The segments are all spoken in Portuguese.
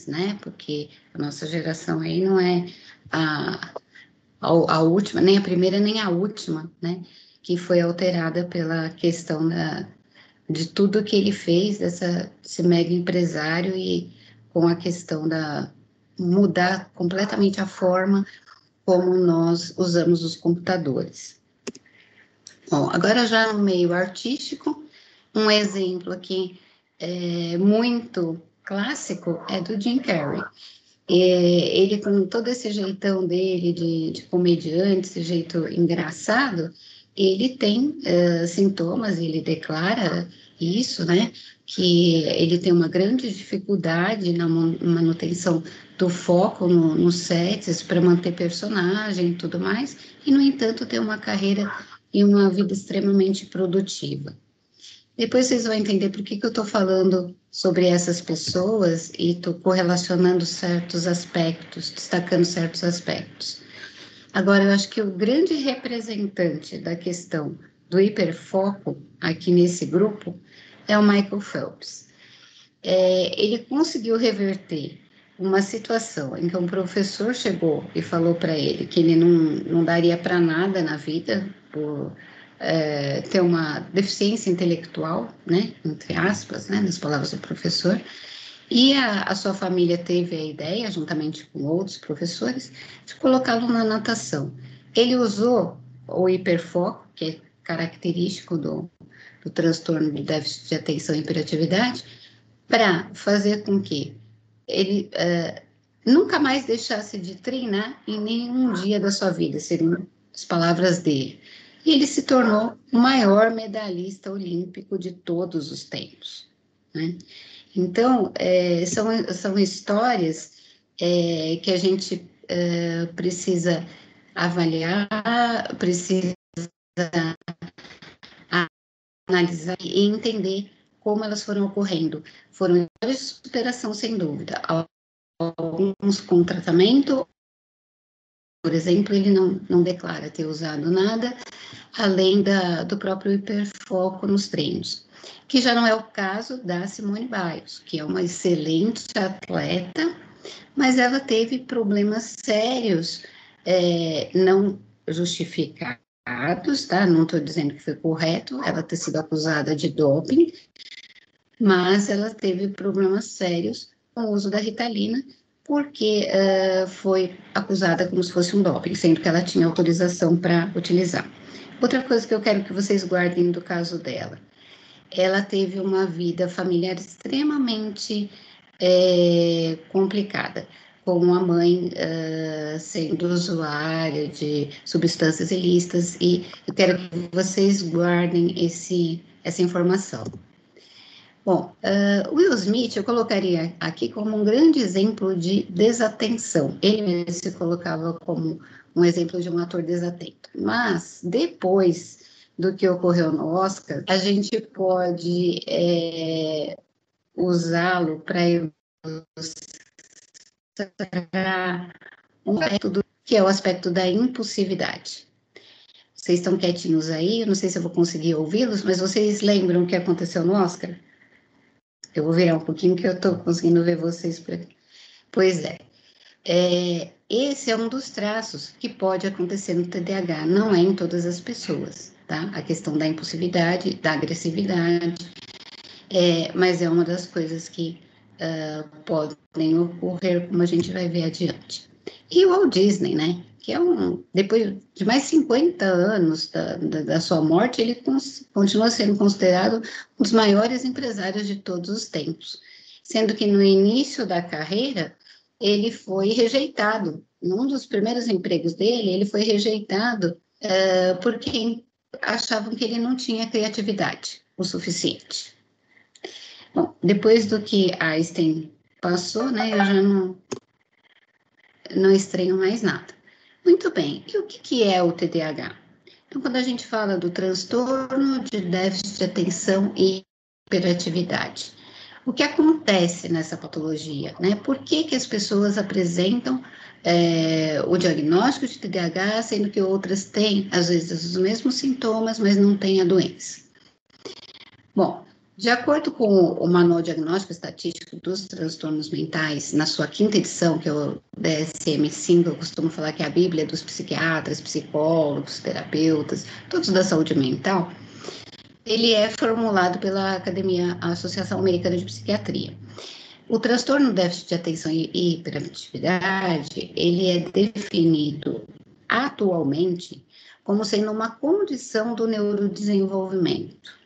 né? Porque a nossa geração aí não é a última, nem a primeira, nem a última, né? Que foi alterada pela questão de tudo que ele fez, desse mega empresário e com a questão da mudar completamente a forma como nós usamos os computadores. Bom, agora já no meio artístico, um exemplo aqui muito clássico é do Jim Carrey. Ele, com todo esse jeitão dele de comediante, esse jeito engraçado, ele tem sintomas, ele declara isso, né? Que ele tem uma grande dificuldade na manutenção do foco nos sets para manter personagem e tudo mais, e, no entanto, tem uma carreira e uma vida extremamente produtiva. Depois vocês vão entender por que eu estou falando sobre essas pessoas e estou correlacionando certos aspectos, destacando certos aspectos. Agora, eu acho que o grande representante da questão do hiperfoco aqui nesse grupo é o Michael Phelps. Ele conseguiu reverter uma situação em que um professor chegou e falou para ele que ele não daria para nada na vida por ter uma deficiência intelectual, né, entre aspas, né, nas palavras do professor, e a sua família teve a ideia, juntamente com outros professores, de colocá-lo na natação. Ele usou o hiperfoco, que é característico do transtorno de déficit de atenção e hiperatividade, para fazer com que ele nunca mais deixasse de treinar em nenhum dia da sua vida, seriam as palavras dele. E ele se tornou o maior medalhista olímpico de todos os tempos, né? Então, são histórias que a gente precisa avaliar, precisa analisar e entender como elas foram ocorrendo. Foram histórias de superação, sem dúvida. Alguns com tratamento, por exemplo, ele não declara ter usado nada, além do próprio hiperfoco nos treinos, que já não é o caso da Simone Biles, que é uma excelente atleta, mas ela teve problemas sérios, não justificados, tá? Não estou dizendo que foi correto ela ter sido acusada de doping, mas ela teve problemas sérios com o uso da Ritalina, porque foi acusada como se fosse um doping, sendo que ela tinha autorização para utilizar. Outra coisa que eu quero que vocês guardem do caso dela, ela teve uma vida familiar extremamente complicada, com a mãe sendo usuária de substâncias ilícitas, e eu quero que vocês guardem essa informação. Bom, Will Smith eu colocaria aqui como um grande exemplo de desatenção. Ele mesmo se colocava como um exemplo de um ator desatento. Mas, depois do que ocorreu no Oscar, a gente pode usá-lo para ilustrar um aspecto que é o aspecto da impulsividade. Vocês estão quietinhos aí, eu não sei se eu vou conseguir ouvi-los, mas vocês lembram o que aconteceu no Oscar? Eu vou virar um pouquinho que eu estou conseguindo ver vocês por aqui. Pois esse é um dos traços que pode acontecer no TDAH, não é em todas as pessoas, tá? A questão da impulsividade, da agressividade, mas é uma das coisas que podem ocorrer, como a gente vai ver adiante. E o Walt Disney, né? Que depois de mais de 50 anos da sua morte, ele continua sendo considerado um dos maiores empresários de todos os tempos, sendo que no início da carreira, ele foi rejeitado. Num dos primeiros empregos dele, ele foi rejeitado porque achavam que ele não tinha criatividade o suficiente. Bom, depois do que Einstein passou, né, eu já não estranho mais nada. Muito bem, e o que é o TDAH? Então, quando a gente fala do transtorno de déficit de atenção e hiperatividade, o que acontece nessa patologia, né? Por que as pessoas apresentam o diagnóstico de TDAH, sendo que outras têm, às vezes, os mesmos sintomas, mas não têm a doença? Bom, De acordo com o Manual Diagnóstico Estatístico dos Transtornos Mentais, na sua quinta edição, que é o DSM-5, eu costumo falar que é a Bíblia dos psiquiatras, psicólogos, terapeutas, todos da saúde mental, ele é formulado pela Academia, a Associação Americana de Psiquiatria. O transtorno déficit de atenção e hiperatividade, ele é definido atualmente como sendo uma condição do neurodesenvolvimento.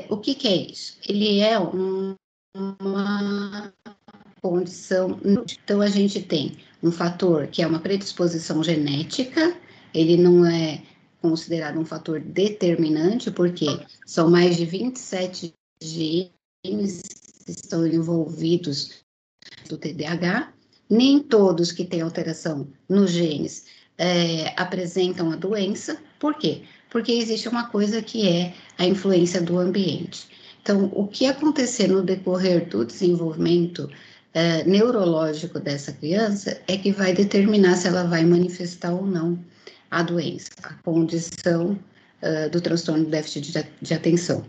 O que é isso? Ele é uma condição. Então, a gente tem um fator que é uma predisposição genética, ele não é considerado um fator determinante, porque são mais de 27 genes que estão envolvidos do TDAH. Nem todos que têm alteração nos genes apresentam a doença. Por quê? Porque existe uma coisa que é a influência do ambiente. Então, o que acontecer no decorrer do desenvolvimento neurológico dessa criança é que vai determinar se ela vai manifestar ou não a doença, a condição do transtorno do déficit de atenção.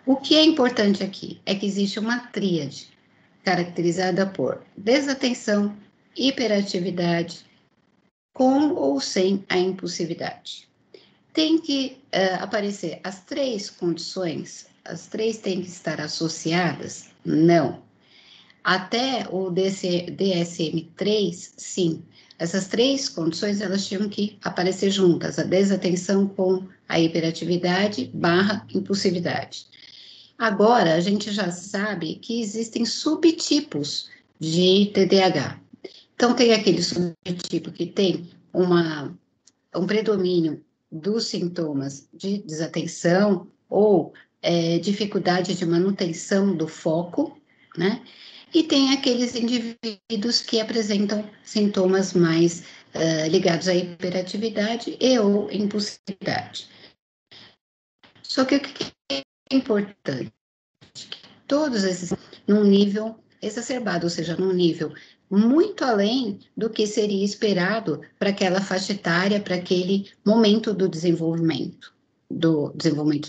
O que é importante aqui é que existe uma tríade caracterizada por desatenção, hiperatividade, com ou sem a impulsividade. Tem que aparecer as três condições, as três têm que estar associadas? Não. Até o DSM-3, sim. Essas três condições, elas tinham que aparecer juntas, a desatenção com a hiperatividade / impulsividade. Agora, a gente já sabe que existem subtipos de TDAH. Então, tem aquele subtipo que tem um predomínio dos sintomas de desatenção ou dificuldade de manutenção do foco, né? E tem aqueles indivíduos que apresentam sintomas mais ligados à hiperatividade e ou impulsividade. Só que o que é importante? Todos esses num nível exacerbado, ou seja, num nível muito além do que seria esperado para aquela faixa etária, para aquele momento do desenvolvimento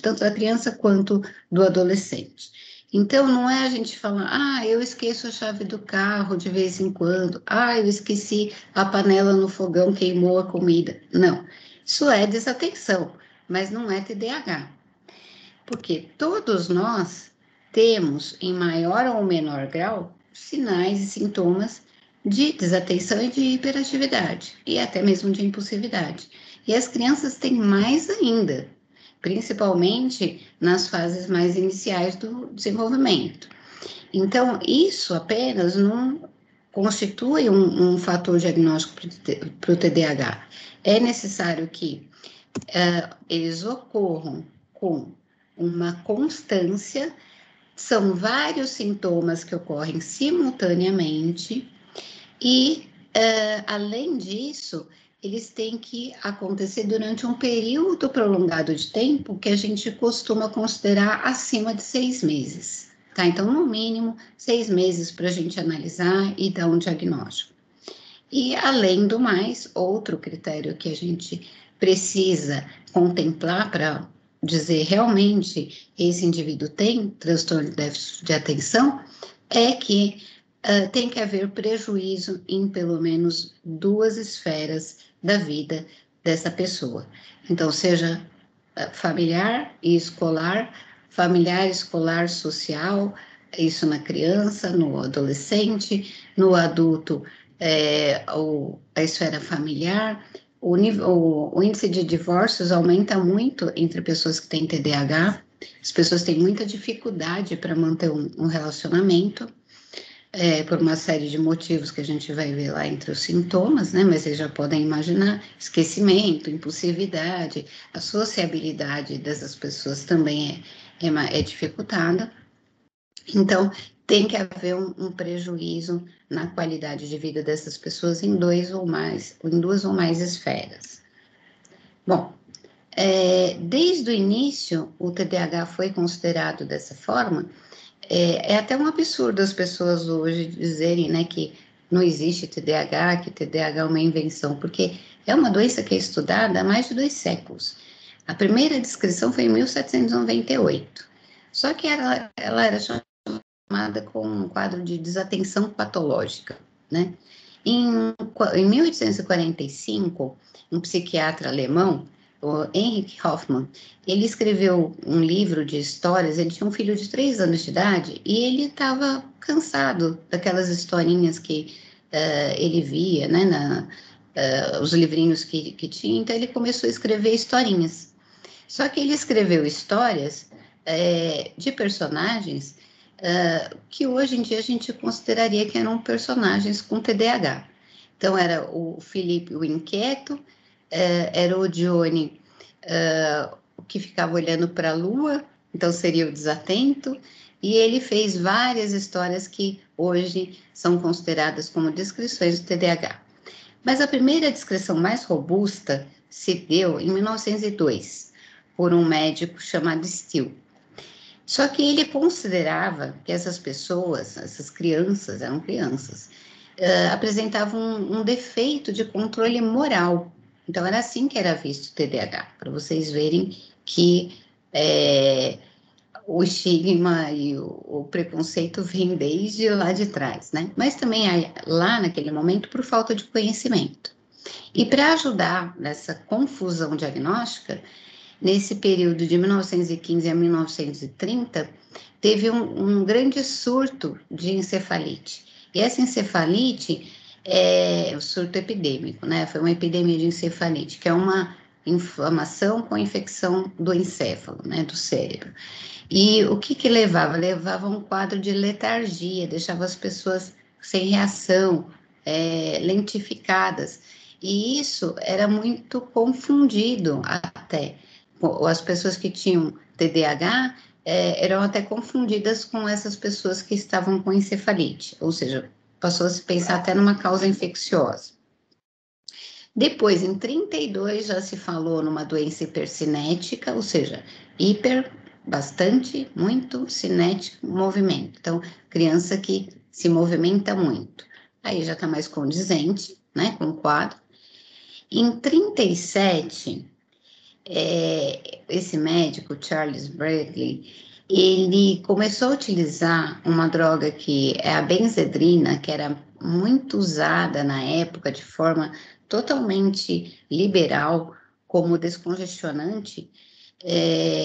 tanto da criança quanto do adolescente. Então, não é a gente falar, eu esqueço a chave do carro de vez em quando, eu esqueci a panela no fogão, queimou a comida. Não, isso é desatenção, mas não é TDAH. Porque todos nós temos, em maior ou menor grau, sinais e sintomas de desatenção e de hiperatividade, e até mesmo de impulsividade. E as crianças têm mais ainda, principalmente nas fases mais iniciais do desenvolvimento. Então, isso apenas não constitui um fator diagnóstico para o TDAH. É necessário que eles ocorram com uma constância, são vários sintomas que ocorrem simultaneamente e, além disso, eles têm que acontecer durante um período prolongado de tempo que a gente costuma considerar acima de 6 meses, tá? Então, no mínimo, 6 meses para a gente analisar e dar um diagnóstico. E, além do mais, outro critério que a gente precisa contemplar para dizer realmente esse indivíduo tem transtorno de déficit de atenção é que tem que haver prejuízo em pelo menos 2 esferas da vida dessa pessoa. Então, seja familiar e escolar, familiar, escolar, social, isso na criança, no adolescente, no adulto, a esfera familiar. O índice de divórcios aumenta muito entre pessoas que têm TDAH, as pessoas têm muita dificuldade para manter um relacionamento, por uma série de motivos que a gente vai ver lá entre os sintomas, né? Mas vocês já podem imaginar, esquecimento, impulsividade, a sociabilidade dessas pessoas também é dificultada. Então, tem que haver um prejuízo na qualidade de vida dessas pessoas em 2 ou mais, em 2 ou mais esferas. Bom, desde o início, o TDAH foi considerado dessa forma. É até um absurdo as pessoas hoje dizerem, né, que não existe TDAH, que TDAH é uma invenção, porque é uma doença que é estudada há mais de 2 séculos. A primeira descrição foi em 1798. Só que ela era chamada com um quadro de desatenção patológica, né? Em 1845, um psiquiatra alemão, o Heinrich Hoffmann, ele escreveu um livro de histórias. Ele tinha um filho de 3 anos de idade e ele estava cansado daquelas historinhas que ele via, né, os livrinhos que tinha. Então ele começou a escrever historinhas. Só que ele escreveu histórias de personagens que hoje em dia a gente consideraria que eram personagens com TDAH. Então, era o Felipe, o inquieto, era o Johnny, o que ficava olhando para a lua, então seria o desatento, e ele fez várias histórias que hoje são consideradas como descrições do TDAH. Mas a primeira descrição mais robusta se deu em 1902, por um médico chamado Steele. Só que ele considerava que essas pessoas, essas crianças, eram crianças, apresentavam um defeito de controle moral. Então, era assim que era visto o TDAH, para vocês verem que o estigma e o preconceito vem desde lá de trás, né? Mas também lá naquele momento por falta de conhecimento. E para ajudar nessa confusão diagnóstica, nesse período de 1915 a 1930, teve um grande surto de encefalite. E essa encefalite é o surto epidêmico, né? Foi uma epidemia de encefalite, que é uma inflamação com infecção do encéfalo, né, do cérebro. E o que levava? Levava um quadro de letargia, deixava as pessoas sem reação, lentificadas. E isso era muito confundido até. As pessoas que tinham TDAH eram até confundidas com essas pessoas que estavam com encefalite, ou seja, passou a se pensar até numa causa infecciosa. Depois, em 32, já se falou numa doença hipercinética, ou seja, hiper, bastante, muito, cinético, movimento. Então, criança que se movimenta muito. Aí já está mais condizente, né, com o quadro. Em 37, esse médico, Charles Bradley, ele começou a utilizar uma droga que é a benzedrina, que era muito usada na época de forma totalmente liberal, como descongestionante,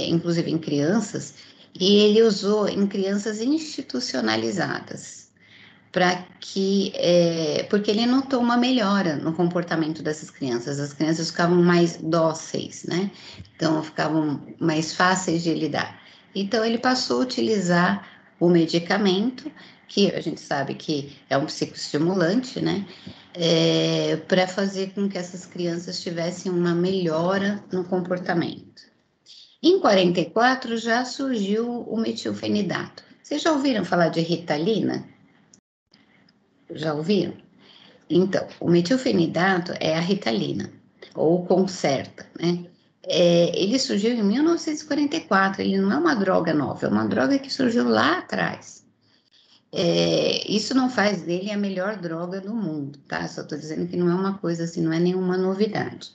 inclusive em crianças, e ele usou em crianças institucionalizadas porque ele notou uma melhora no comportamento dessas crianças. As crianças ficavam mais dóceis, né? Então, ficavam mais fáceis de lidar. Então, ele passou a utilizar o medicamento, que a gente sabe que é um psicoestimulante, né? Para fazer com que essas crianças tivessem uma melhora no comportamento. Em 44, já surgiu o metilfenidato. Vocês já ouviram falar de Ritalina? Já ouviram? Então, o metilfenidato é a Ritalina, ou Concerta, né? Ele surgiu em 1944, ele não é uma droga nova, é uma droga que surgiu lá atrás. Isso não faz dele a melhor droga do mundo, tá? Só estou dizendo que não é uma coisa assim, não é nenhuma novidade.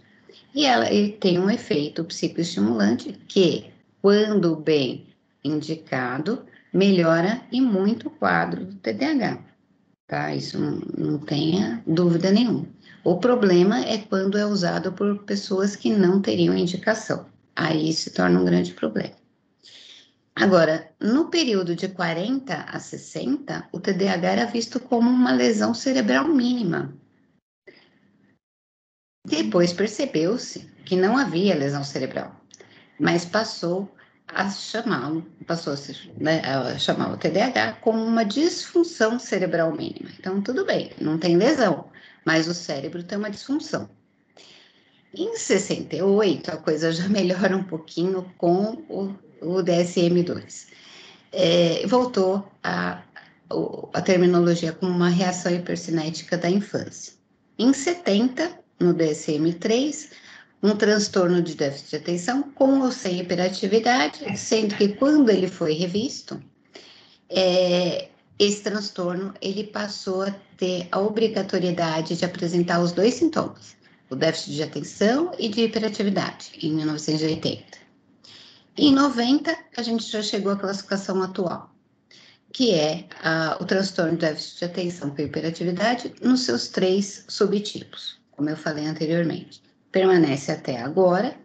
E ele tem um efeito psicoestimulante que, quando bem indicado, melhora e muito o quadro do TDAH. Tá? Isso não tenha dúvida nenhuma. O problema é quando é usado por pessoas que não teriam indicação. Aí se torna um grande problema. Agora, no período de 40 a 60, o TDAH era visto como uma lesão cerebral mínima. Depois percebeu-se que não havia lesão cerebral, mas passou a chamá-lo, né, a chamar o TDAH como uma disfunção cerebral mínima. Então, tudo bem, não tem lesão, mas o cérebro tem uma disfunção. Em 68, a coisa já melhora um pouquinho com o DSM-2. Voltou a terminologia como uma reação hipercinética da infância. Em 70, no DSM-3, um transtorno de déficit de atenção com ou sem hiperatividade, sendo que quando ele foi revisto, esse transtorno ele passou a ter a obrigatoriedade de apresentar os 2 sintomas, o déficit de atenção e de hiperatividade, em 1980. Em 90, a gente já chegou à classificação atual, que é o transtorno de déficit de atenção com hiperatividade nos seus 3 subtipos, como eu falei anteriormente. Permanece até agora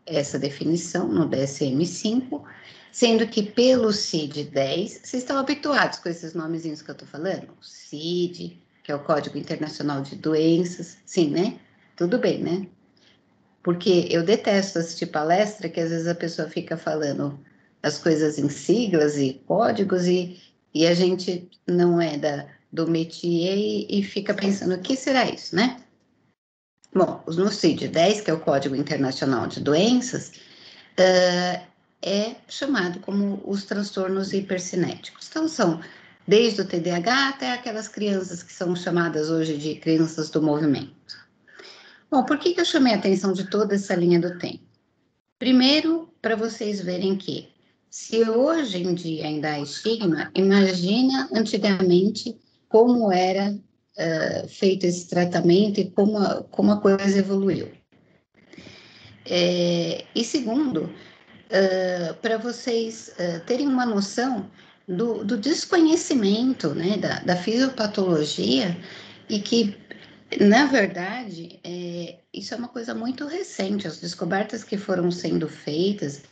essa definição no DSM-5, sendo que pelo CID-10, vocês estão habituados com esses nomezinhos que eu estou falando? O CID, que é o Código Internacional de Doenças, sim, né? Tudo bem, né? Porque eu detesto assistir palestra, que às vezes a pessoa fica falando as coisas em siglas e códigos, e a gente não é do métier e fica pensando, o que será isso, né? Bom, no CID-10, que é o Código Internacional de Doenças, é chamado como os transtornos hipercinéticos. Então, são desde o TDAH até aquelas crianças que são chamadas hoje de crianças do movimento. Bom, por que eu chamei a atenção de toda essa linha do tempo? Primeiro, para vocês verem que, se hoje em dia ainda há estigma, imagina antigamente como era feito esse tratamento e como a coisa evoluiu. E segundo, para vocês terem uma noção do desconhecimento, né, da fisiopatologia, e que, na verdade, isso é uma coisa muito recente. As descobertas que foram sendo feitas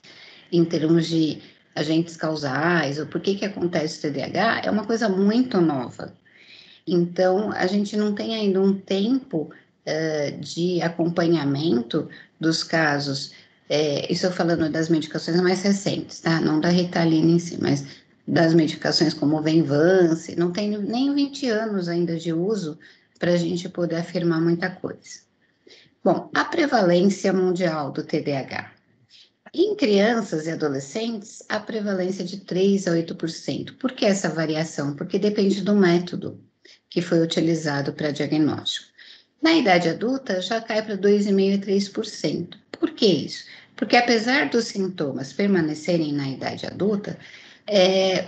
em termos de agentes causais, ou por que acontece o TDAH, é uma coisa muito nova. Então, a gente não tem ainda um tempo de acompanhamento dos casos, isso eu falando das medicações mais recentes, tá? Não da Ritalina em si, mas das medicações como o Venvance, não tem nem 20 anos ainda de uso para a gente poder afirmar muita coisa. Bom, a prevalência mundial do TDAH. Em crianças e adolescentes, a prevalência é de 3 a 8%. Por que essa variação? Porque depende do método que foi utilizado para diagnóstico. Na idade adulta, já cai para 2,5% a 3%. Por que isso? Porque apesar dos sintomas permanecerem na idade adulta,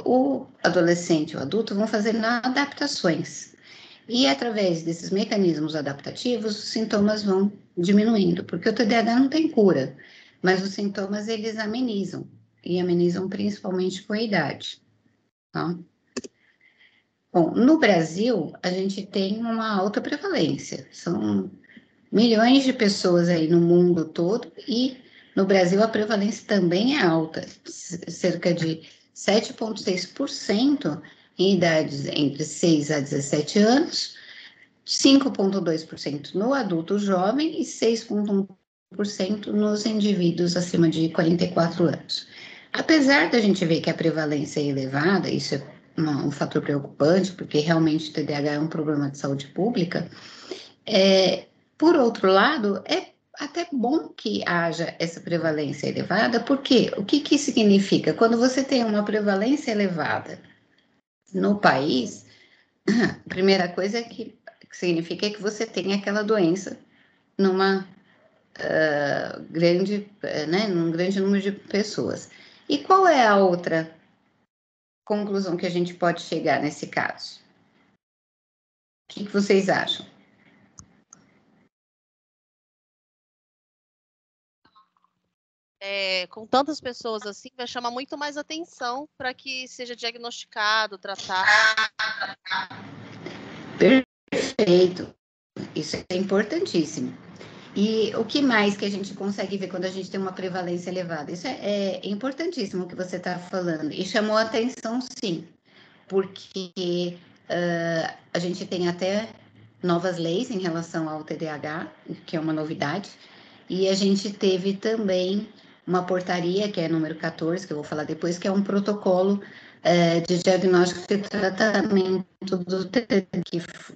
o adolescente e o adulto vão fazendo adaptações. E através desses mecanismos adaptativos, os sintomas vão diminuindo, porque o TDAH não tem cura, mas os sintomas eles amenizam, e amenizam principalmente com a idade. Tá? Bom, no Brasil, a gente tem uma alta prevalência, são milhões de pessoas aí no mundo todo, e no Brasil a prevalência também é alta, cerca de 7,6% em idades entre 6 a 17 anos, 5,2% no adulto jovem e 6,1% nos indivíduos acima de 44 anos. Apesar da gente ver que a prevalência é elevada, isso é um fator preocupante, porque realmente o TDAH é um problema de saúde pública, por outro lado, é até bom que haja essa prevalência elevada, porque o que significa? Quando você tem uma prevalência elevada no país, a primeira coisa que significa é que você tem aquela doença numa num grande número de pessoas. E qual é a outra conclusão que a gente pode chegar nesse caso? O que vocês acham? Com tantas pessoas assim, vai chamar muito mais atenção para que seja diagnosticado, tratado. Perfeito. Isso é importantíssimo. E o que mais que a gente consegue ver quando a gente tem uma prevalência elevada? Isso é importantíssimo o que você está falando. E chamou a atenção, sim, porque a gente tem até novas leis em relação ao TDAH, que é uma novidade, e a gente teve também uma portaria, que é número 14, que eu vou falar depois, que é um protocolo de diagnóstico e tratamento do TDAH,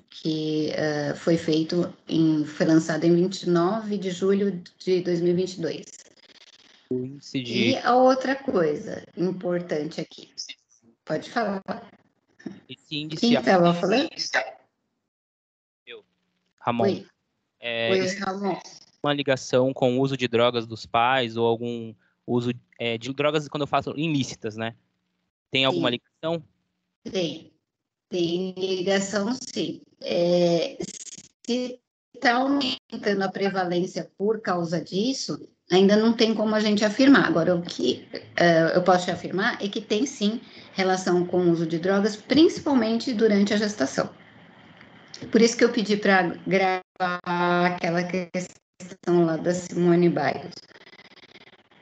que foi feito, foi lançado em 29 de julho de 2022. E a outra coisa importante aqui, pode falar. Esse índice. Quem estava falando? Eu, Ramon. Oi, Ramon. Uma ligação com o uso de drogas dos pais ou algum uso de drogas, quando eu faço ilícitas, né? Tem alguma ligação? Tem ligação, sim. Se está aumentando a prevalência por causa disso, ainda não tem como a gente afirmar. Agora, o que eu posso te afirmar é que tem sim relação com o uso de drogas, principalmente durante a gestação. Por isso que eu pedi para gravar aquela questão lá da Simone Biles,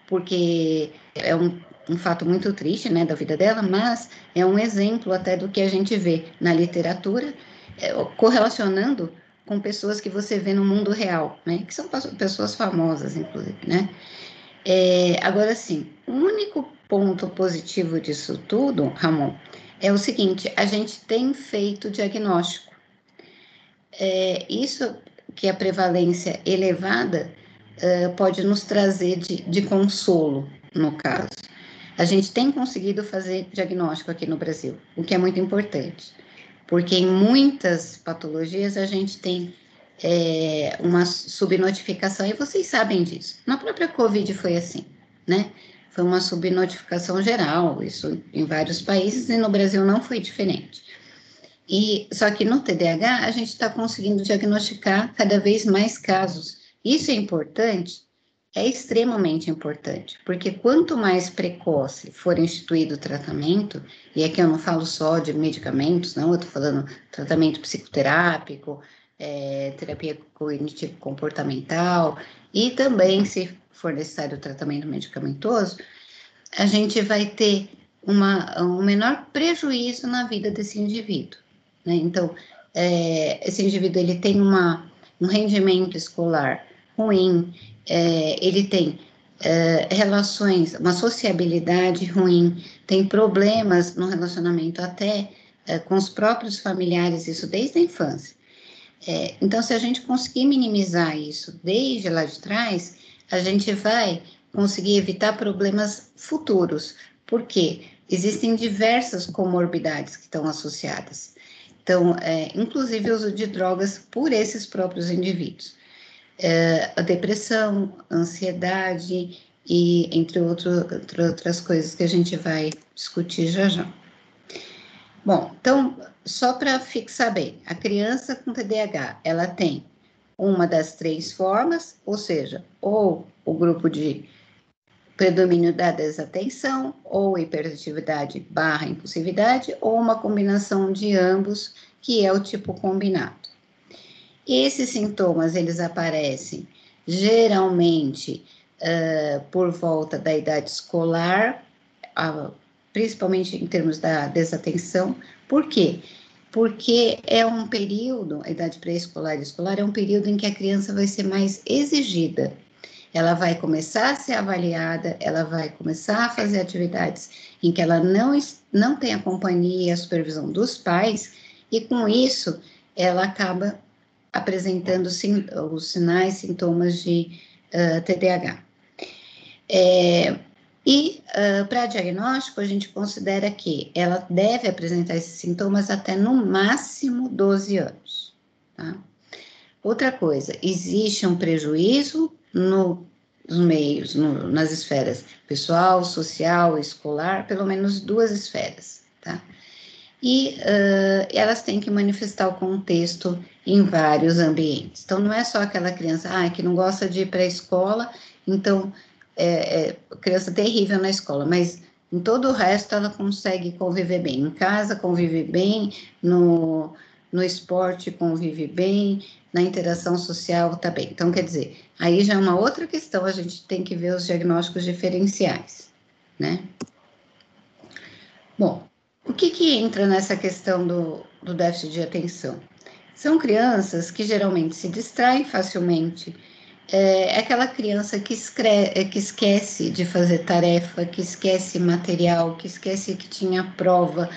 porque é um fato muito triste, né, da vida dela, mas é um exemplo até do que a gente vê na literatura, correlacionando com pessoas que você vê no mundo real, né, que são pessoas famosas, inclusive, né. Agora, sim, o único ponto positivo disso tudo, Ramon, é o seguinte: a gente tem feito diagnóstico. Isso que a prevalência elevada pode nos trazer de consolo, no caso. A gente tem conseguido fazer diagnóstico aqui no Brasil, o que é muito importante, porque em muitas patologias a gente tem uma subnotificação, e vocês sabem disso. Na própria Covid foi assim, né? Foi uma subnotificação geral, isso em vários países, e no Brasil não foi diferente. Só que no TDAH a gente está conseguindo diagnosticar cada vez mais casos. Isso é importante, é extremamente importante, porque quanto mais precoce for instituído o tratamento, e aqui eu não falo só de medicamentos, não, eu estou falando tratamento psicoterápico, terapia cognitivo-comportamental, e também, se for necessário o tratamento medicamentoso, a gente vai ter um menor prejuízo na vida desse indivíduo, né? Então, esse indivíduo ele tem um rendimento escolar ruim, ele tem relações, uma sociabilidade ruim, tem problemas no relacionamento até com os próprios familiares, isso desde a infância. Então, se a gente conseguir minimizar isso desde lá de trás, a gente vai conseguir evitar problemas futuros, porque existem diversas comorbidades que estão associadas. Então, inclusive o uso de drogas por esses próprios indivíduos. A depressão, a ansiedade e entre outras coisas que a gente vai discutir já já. Bom, então, só para fixar bem, a criança com TDAH, ela tem uma das 3 formas, ou seja, ou o grupo de predomínio da desatenção, ou hiperatividade / impulsividade, ou uma combinação de ambos, que é o tipo combinado. Esses sintomas, eles aparecem geralmente por volta da idade escolar, principalmente em termos da desatenção. Por quê? Porque é um período, a idade pré-escolar e escolar, é um período em que a criança vai ser mais exigida. Ela vai começar a ser avaliada, ela vai começar a fazer atividades em que ela não tem a companhia e a supervisão dos pais, e com isso ela acaba apresentando os sinais, sintomas de TDAH. Para diagnóstico, a gente considera que ela deve apresentar esses sintomas até no máximo 12 anos. Tá? Outra coisa, existe um prejuízo nos meios, nas esferas pessoal, social, escolar, pelo menos 2 esferas, tá? E elas têm que manifestar o contexto em vários ambientes. Então, não é só aquela criança que não gosta de ir para a escola, então criança terrível na escola, mas em todo o resto ela consegue conviver bem. Em casa convive bem, no esporte convive bem, na interação social tá bem. Então, quer dizer, aí já é uma outra questão, a gente tem que ver os diagnósticos diferenciais, né? Bom, o que entra nessa questão do déficit de atenção? São crianças que geralmente se distraem facilmente, é aquela criança que esquece de fazer tarefa, que esquece material, que esquece que tinha prova,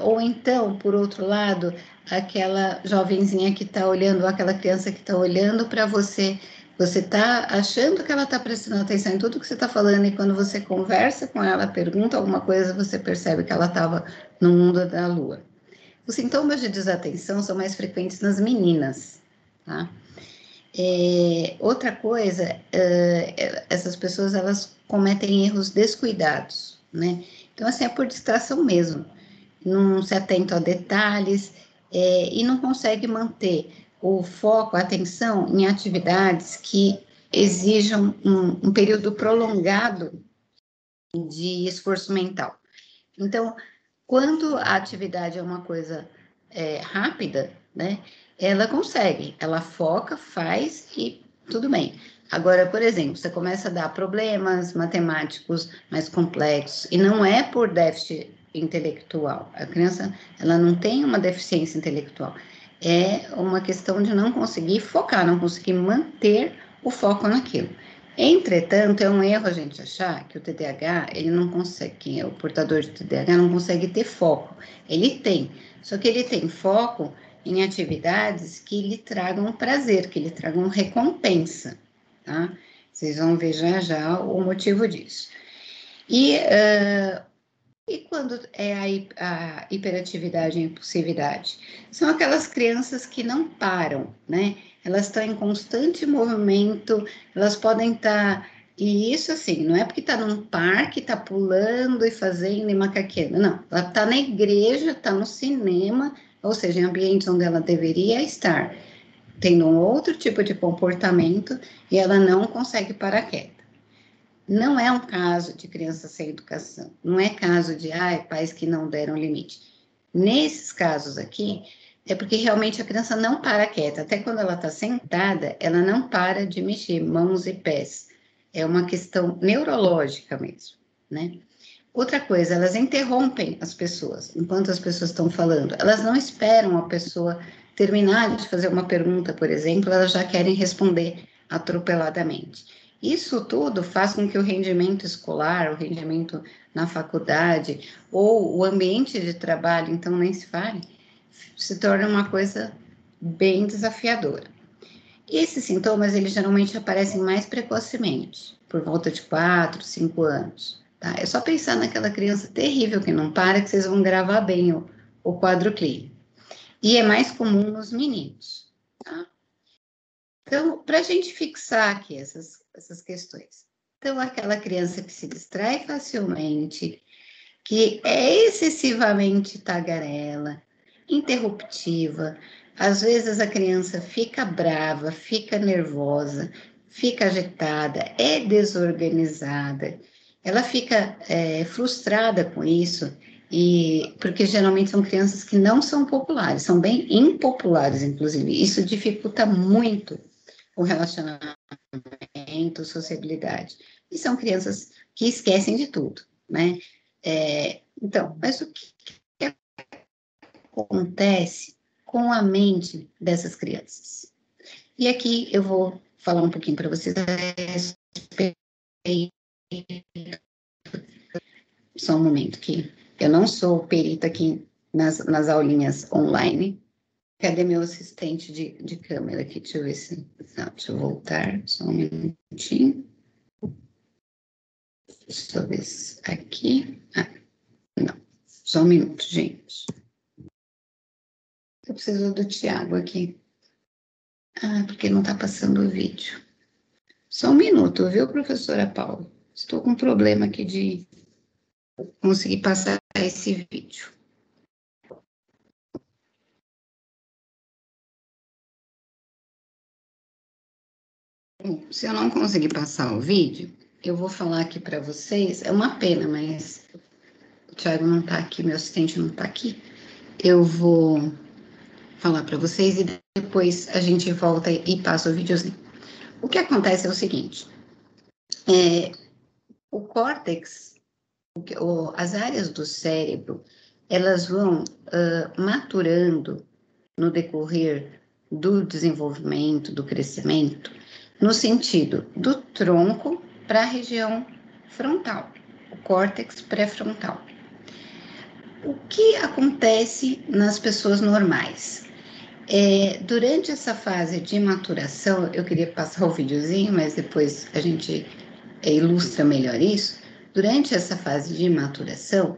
ou então, por outro lado, aquela jovenzinha que está olhando, ou aquela criança que está olhando para você, você está achando que ela está prestando atenção em tudo que você está falando, e quando você conversa com ela, pergunta alguma coisa, você percebe que ela estava no mundo da lua. Os sintomas de desatenção são mais frequentes nas meninas, tá? Outra coisa, essas pessoas, elas cometem erros descuidados, né? Então, assim, é por distração mesmo, não se atenta a detalhes, e não consegue manter o foco, a atenção em atividades que exijam um período prolongado de esforço mental. Então, quando a atividade é uma coisa rápida, né, ela consegue, ela foca, faz e tudo bem. Agora, por exemplo, você começa a dar problemas matemáticos mais complexos, e não é por déficit intelectual. A criança, ela não tem uma deficiência intelectual. É uma questão de não conseguir focar, não conseguir manter o foco naquilo. Entretanto, é um erro a gente achar que o TDAH, ele não consegue, quem é o portador de TDAH não consegue ter foco. Ele tem, só que ele tem foco em atividades que lhe tragam prazer, que lhe tragam recompensa, tá? Vocês vão ver já já o motivo disso. E quando é a hiperatividade e a impulsividade? São aquelas crianças que não param, né? Elas estão em constante movimento, elas podem estar... E isso, assim, não é porque está num parque, está pulando e fazendo e macaqueando, não. Ela está na igreja, está no cinema, ou seja, em ambientes onde ela deveria estar, tendo um outro tipo de comportamento e ela não consegue parar quieta. Não é um caso de criança sem educação, não é caso de pais que não deram limite. Nesses casos aqui, é porque realmente a criança não para quieta, até quando ela está sentada, ela não para de mexer mãos e pés. É uma questão neurológica mesmo, né? Outra coisa, elas interrompem as pessoas, enquanto as pessoas estão falando. Elas não esperam a pessoa terminar de fazer uma pergunta, por exemplo, elas já querem responder atropeladamente. Isso tudo faz com que o rendimento escolar, o rendimento na faculdade, ou o ambiente de trabalho, então nem se fale, se torne uma coisa bem desafiadora. E esses sintomas, eles geralmente aparecem mais precocemente, por volta de 4, 5 anos. Tá? É só pensar naquela criança terrível que não para, que vocês vão gravar bem o quadro clínico. E é mais comum nos meninos. Tá? Então, para a gente fixar aqui essas questões. Então, aquela criança que se distrai facilmente, que é excessivamente tagarela, interruptiva, às vezes a criança fica brava, fica nervosa, fica agitada, é desorganizada, ela fica frustrada com isso, e porque geralmente são crianças que não são populares, são bem impopulares, inclusive. Isso dificulta muito o relacionamento, sociabilidade. E são crianças que esquecem de tudo, né? Então, mas o que acontece com a mente dessas crianças? E aqui eu vou falar um pouquinho para vocês a respeito. Só um momento, que eu não sou perita aqui nas aulinhas online. Cadê meu assistente de câmera aqui? Deixa eu ver se... Não, deixa eu voltar, só um minutinho. Deixa eu ver se aqui... não, só um minuto, gente. Eu preciso do Tiago aqui. Porque não está passando o vídeo. Só um minuto, viu, professora Paula? Estou com um problema aqui de conseguir passar esse vídeo. Bom, se eu não conseguir passar o vídeo, eu vou falar aqui para vocês. É uma pena, mas o Tiago não está aqui, meu assistente não está aqui. Eu vou falar para vocês e depois a gente volta e passa o videozinho. O que acontece é o seguinte, o córtex, as áreas do cérebro, elas vão maturando no decorrer do desenvolvimento, do crescimento, no sentido do tronco para a região frontal, o córtex pré-frontal. O que acontece nas pessoas normais? Durante essa fase de maturação, eu queria passar o videozinho, mas depois a gente ilustra melhor isso. Durante essa fase de maturação,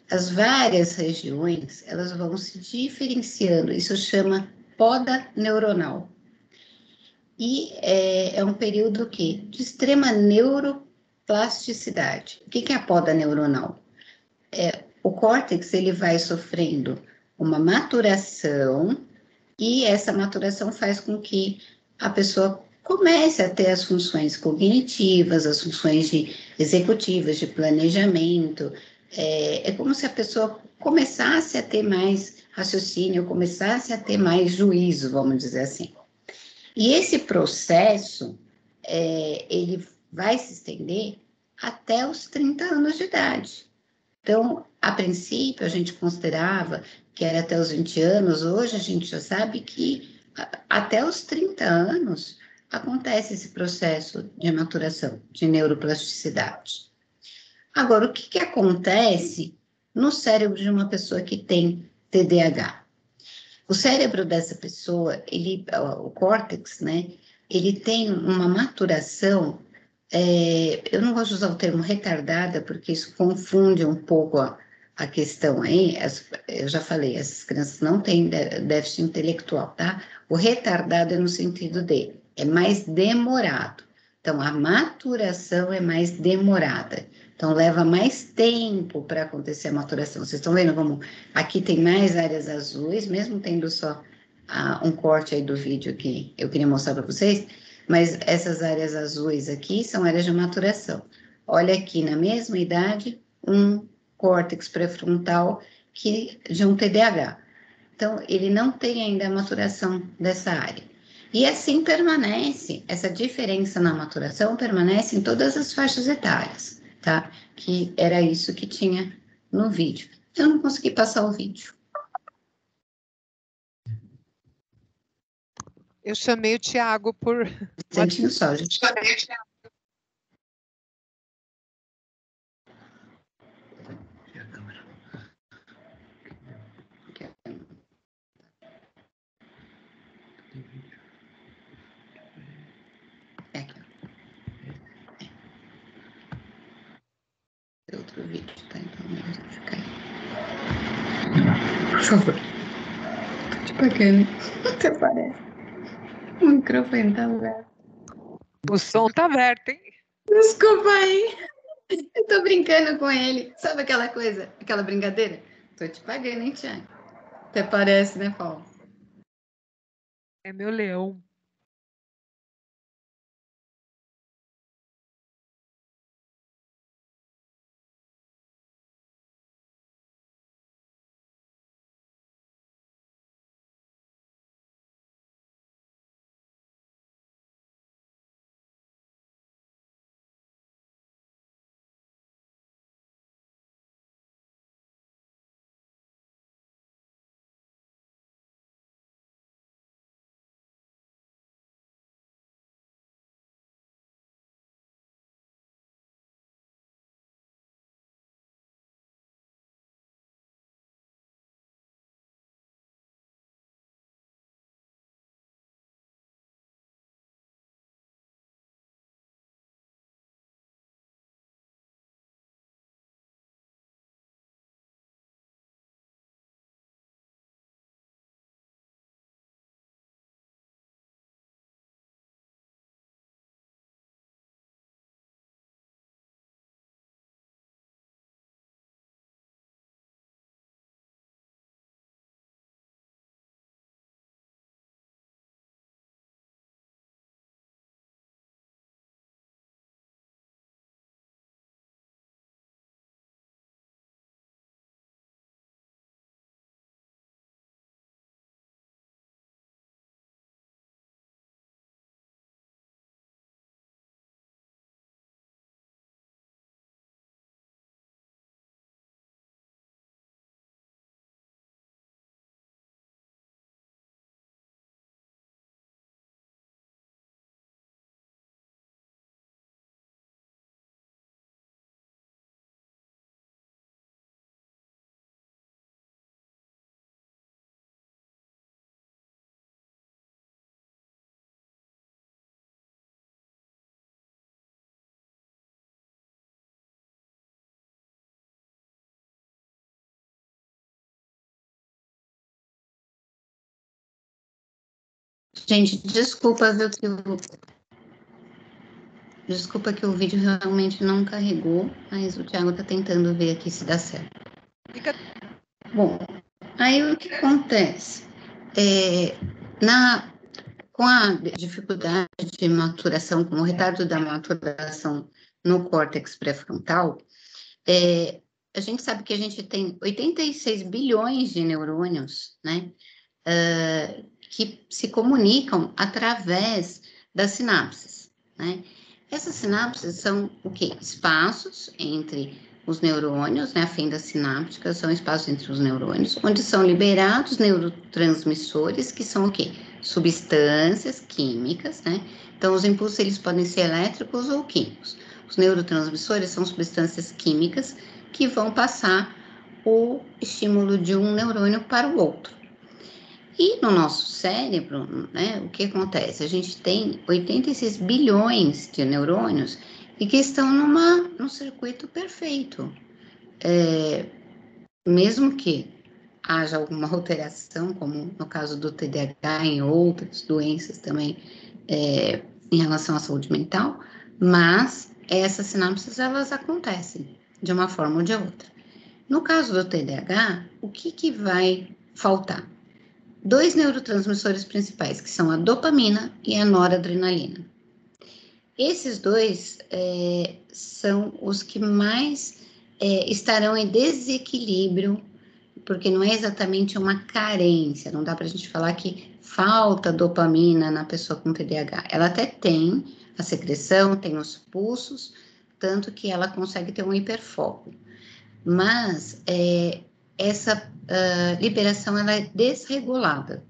as várias regiões, elas vão se diferenciando, isso chama poda neuronal. E é um período de extrema neuroplasticidade. O que é a poda neuronal? O córtex, ele vai sofrendo uma maturação, e essa maturação faz com que a pessoa comece a ter as funções cognitivas, as funções executivas, de planejamento. É como se a pessoa começasse a ter mais raciocínio, começasse a ter mais juízo, vamos dizer assim. E esse processo, ele vai se estender até os 30 anos de idade. Então, a princípio, a gente considerava que era até os 20 anos, hoje a gente já sabe que até os 30 anos acontece esse processo de maturação, de neuroplasticidade. Agora, o que acontece no cérebro de uma pessoa que tem TDAH? O cérebro dessa pessoa, o córtex, né, ele tem uma maturação, eu não gosto de usar o termo retardada, porque isso confunde um pouco a questão aí. Eu já falei, essas crianças não têm déficit intelectual, tá? O retardado é no sentido de, é mais demorado. Então, a maturação é mais demorada. Então, leva mais tempo para acontecer a maturação. Vocês estão vendo como aqui tem mais áreas azuis, mesmo tendo só um corte aí do vídeo que eu queria mostrar para vocês, mas essas áreas azuis aqui são áreas de maturação. Olha aqui, na mesma idade, um córtex pré-frontal de um TDAH. Então, ele não tem ainda a maturação dessa área. E assim permanece, essa diferença na maturação permanece em todas as faixas etárias, tá? Que era isso que tinha no vídeo. Eu não consegui passar o vídeo. Eu chamei o Tiago por... Instantinho só, gente. É aqui, ó. Outro vídeo, tá? Então, vamos ficar aí. Por favor. Tô te pagando. Até parece. O microfone tá aberto. O som tá aberto, hein? Desculpa aí. Eu tô brincando com ele. Sabe aquela coisa, aquela brincadeira? Tô te pagando, hein, Tiago? Até parece, né, Paulo? É meu leão. Gente, desculpa, viu, desculpa que o vídeo realmente não carregou, mas o Thiago tá tentando ver aqui se dá certo. Bom, aí o que acontece? com a dificuldade de maturação, com o retardo da maturação no córtex pré-frontal, a gente sabe que a gente tem 86 bilhões de neurônios, né, que se comunicam através das sinapses, né? Essas sinapses são o quê? Espaços entre os neurônios, né? A fenda sináptica são espaços entre os neurônios, onde são liberados neurotransmissores, que são o quê? Substâncias químicas, né? Então, os impulsos, eles podem ser elétricos ou químicos. Os neurotransmissores são substâncias químicas que vão passar o estímulo de um neurônio para o outro. E no nosso cérebro, né, o que acontece? A gente tem 86 bilhões de neurônios e que estão num circuito perfeito. Mesmo que haja alguma alteração, como no caso do TDAH, em outras doenças também, em relação à saúde mental, mas essas sinapses, elas acontecem de uma forma ou de outra. No caso do TDAH, o que vai faltar? 2 neurotransmissores principais, que são a dopamina e a noradrenalina. Esses dois são os que mais estarão em desequilíbrio, porque não é exatamente uma carência, não dá para a gente falar que falta dopamina na pessoa com TDAH. Ela até tem a secreção, tem os pulsos, tanto que ela consegue ter um hiperfoco. Mas essa liberação, ela é desregulada.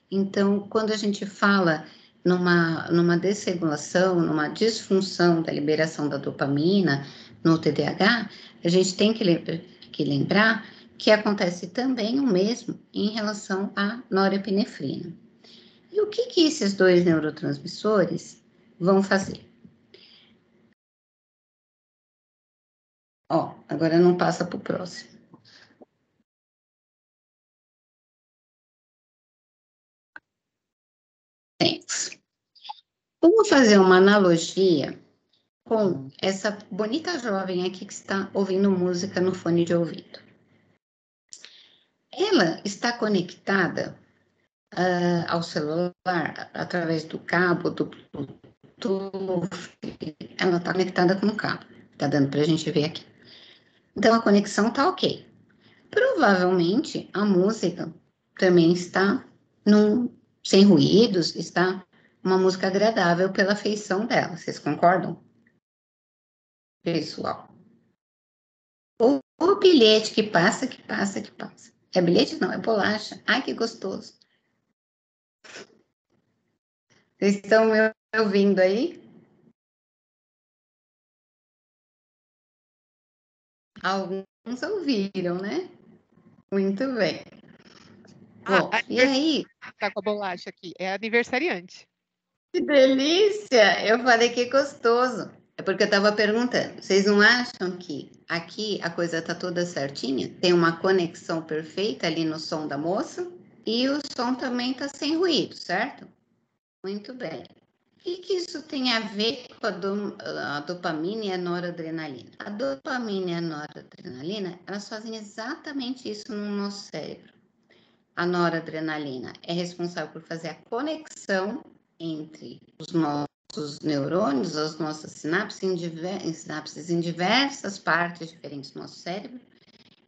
Então, quando a gente fala numa desregulação, numa disfunção da liberação da dopamina no TDAH, a gente tem que lembrar que acontece também o mesmo em relação à norepinefrina. E o que esses 2 neurotransmissores vão fazer? Ó, agora não passa para o próximo. Thanks. Vamos fazer uma analogia com essa bonita jovem aqui que está ouvindo música no fone de ouvido. Ela está conectada ao celular através do cabo, do Bluetooth. Ela está conectada com o cabo. Está dando para a gente ver aqui. Então, a conexão está ok. Provavelmente, a música também está sem ruídos, está uma música agradável pela feição dela. Vocês concordam? Pessoal. O bilhete que passa. É bilhete? Não, é bolacha. Ai, que gostoso. Vocês estão me ouvindo aí? Alguns ouviram, né? Muito bem. Bom, e aí? Tá com a bolacha aqui. É aniversariante. Que delícia! Eu falei que gostoso. É porque eu estava perguntando. Vocês não acham que aqui a coisa tá toda certinha? Tem uma conexão perfeita ali no som da moça? E o som também tá sem ruído, certo? Muito bem. O que isso tem a ver com a dopamina e a noradrenalina? A dopamina e a noradrenalina, elas fazem exatamente isso no nosso cérebro. A noradrenalina é responsável por fazer a conexão entre os nossos neurônios, as nossas sinapses em diversas partes diferentes do nosso cérebro,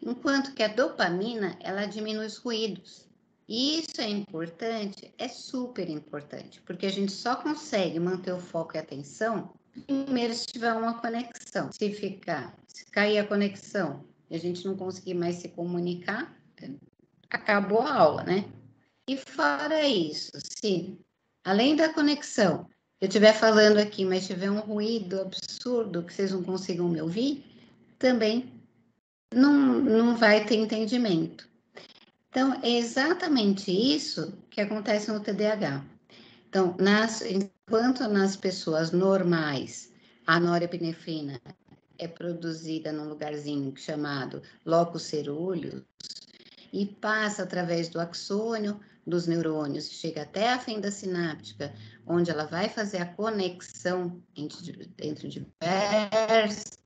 enquanto que a dopamina, ela diminui os ruídos. E isso é importante, é super importante, porque a gente só consegue manter o foco e a atenção primeiro se tiver uma conexão. Se cair a conexão e a gente não conseguir mais se comunicar, acabou a aula, né? E fora isso, se além da conexão, eu estiver falando aqui, mas tiver um ruído absurdo que vocês não consigam me ouvir, também não vai ter entendimento. Então, é exatamente isso que acontece no TDAH. Então, enquanto nas pessoas normais, a norepinefrina é produzida num lugarzinho chamado locus cerúleus e passa através do axônio dos neurônios, chega até a fenda sináptica, onde ela vai fazer a conexão entre diversas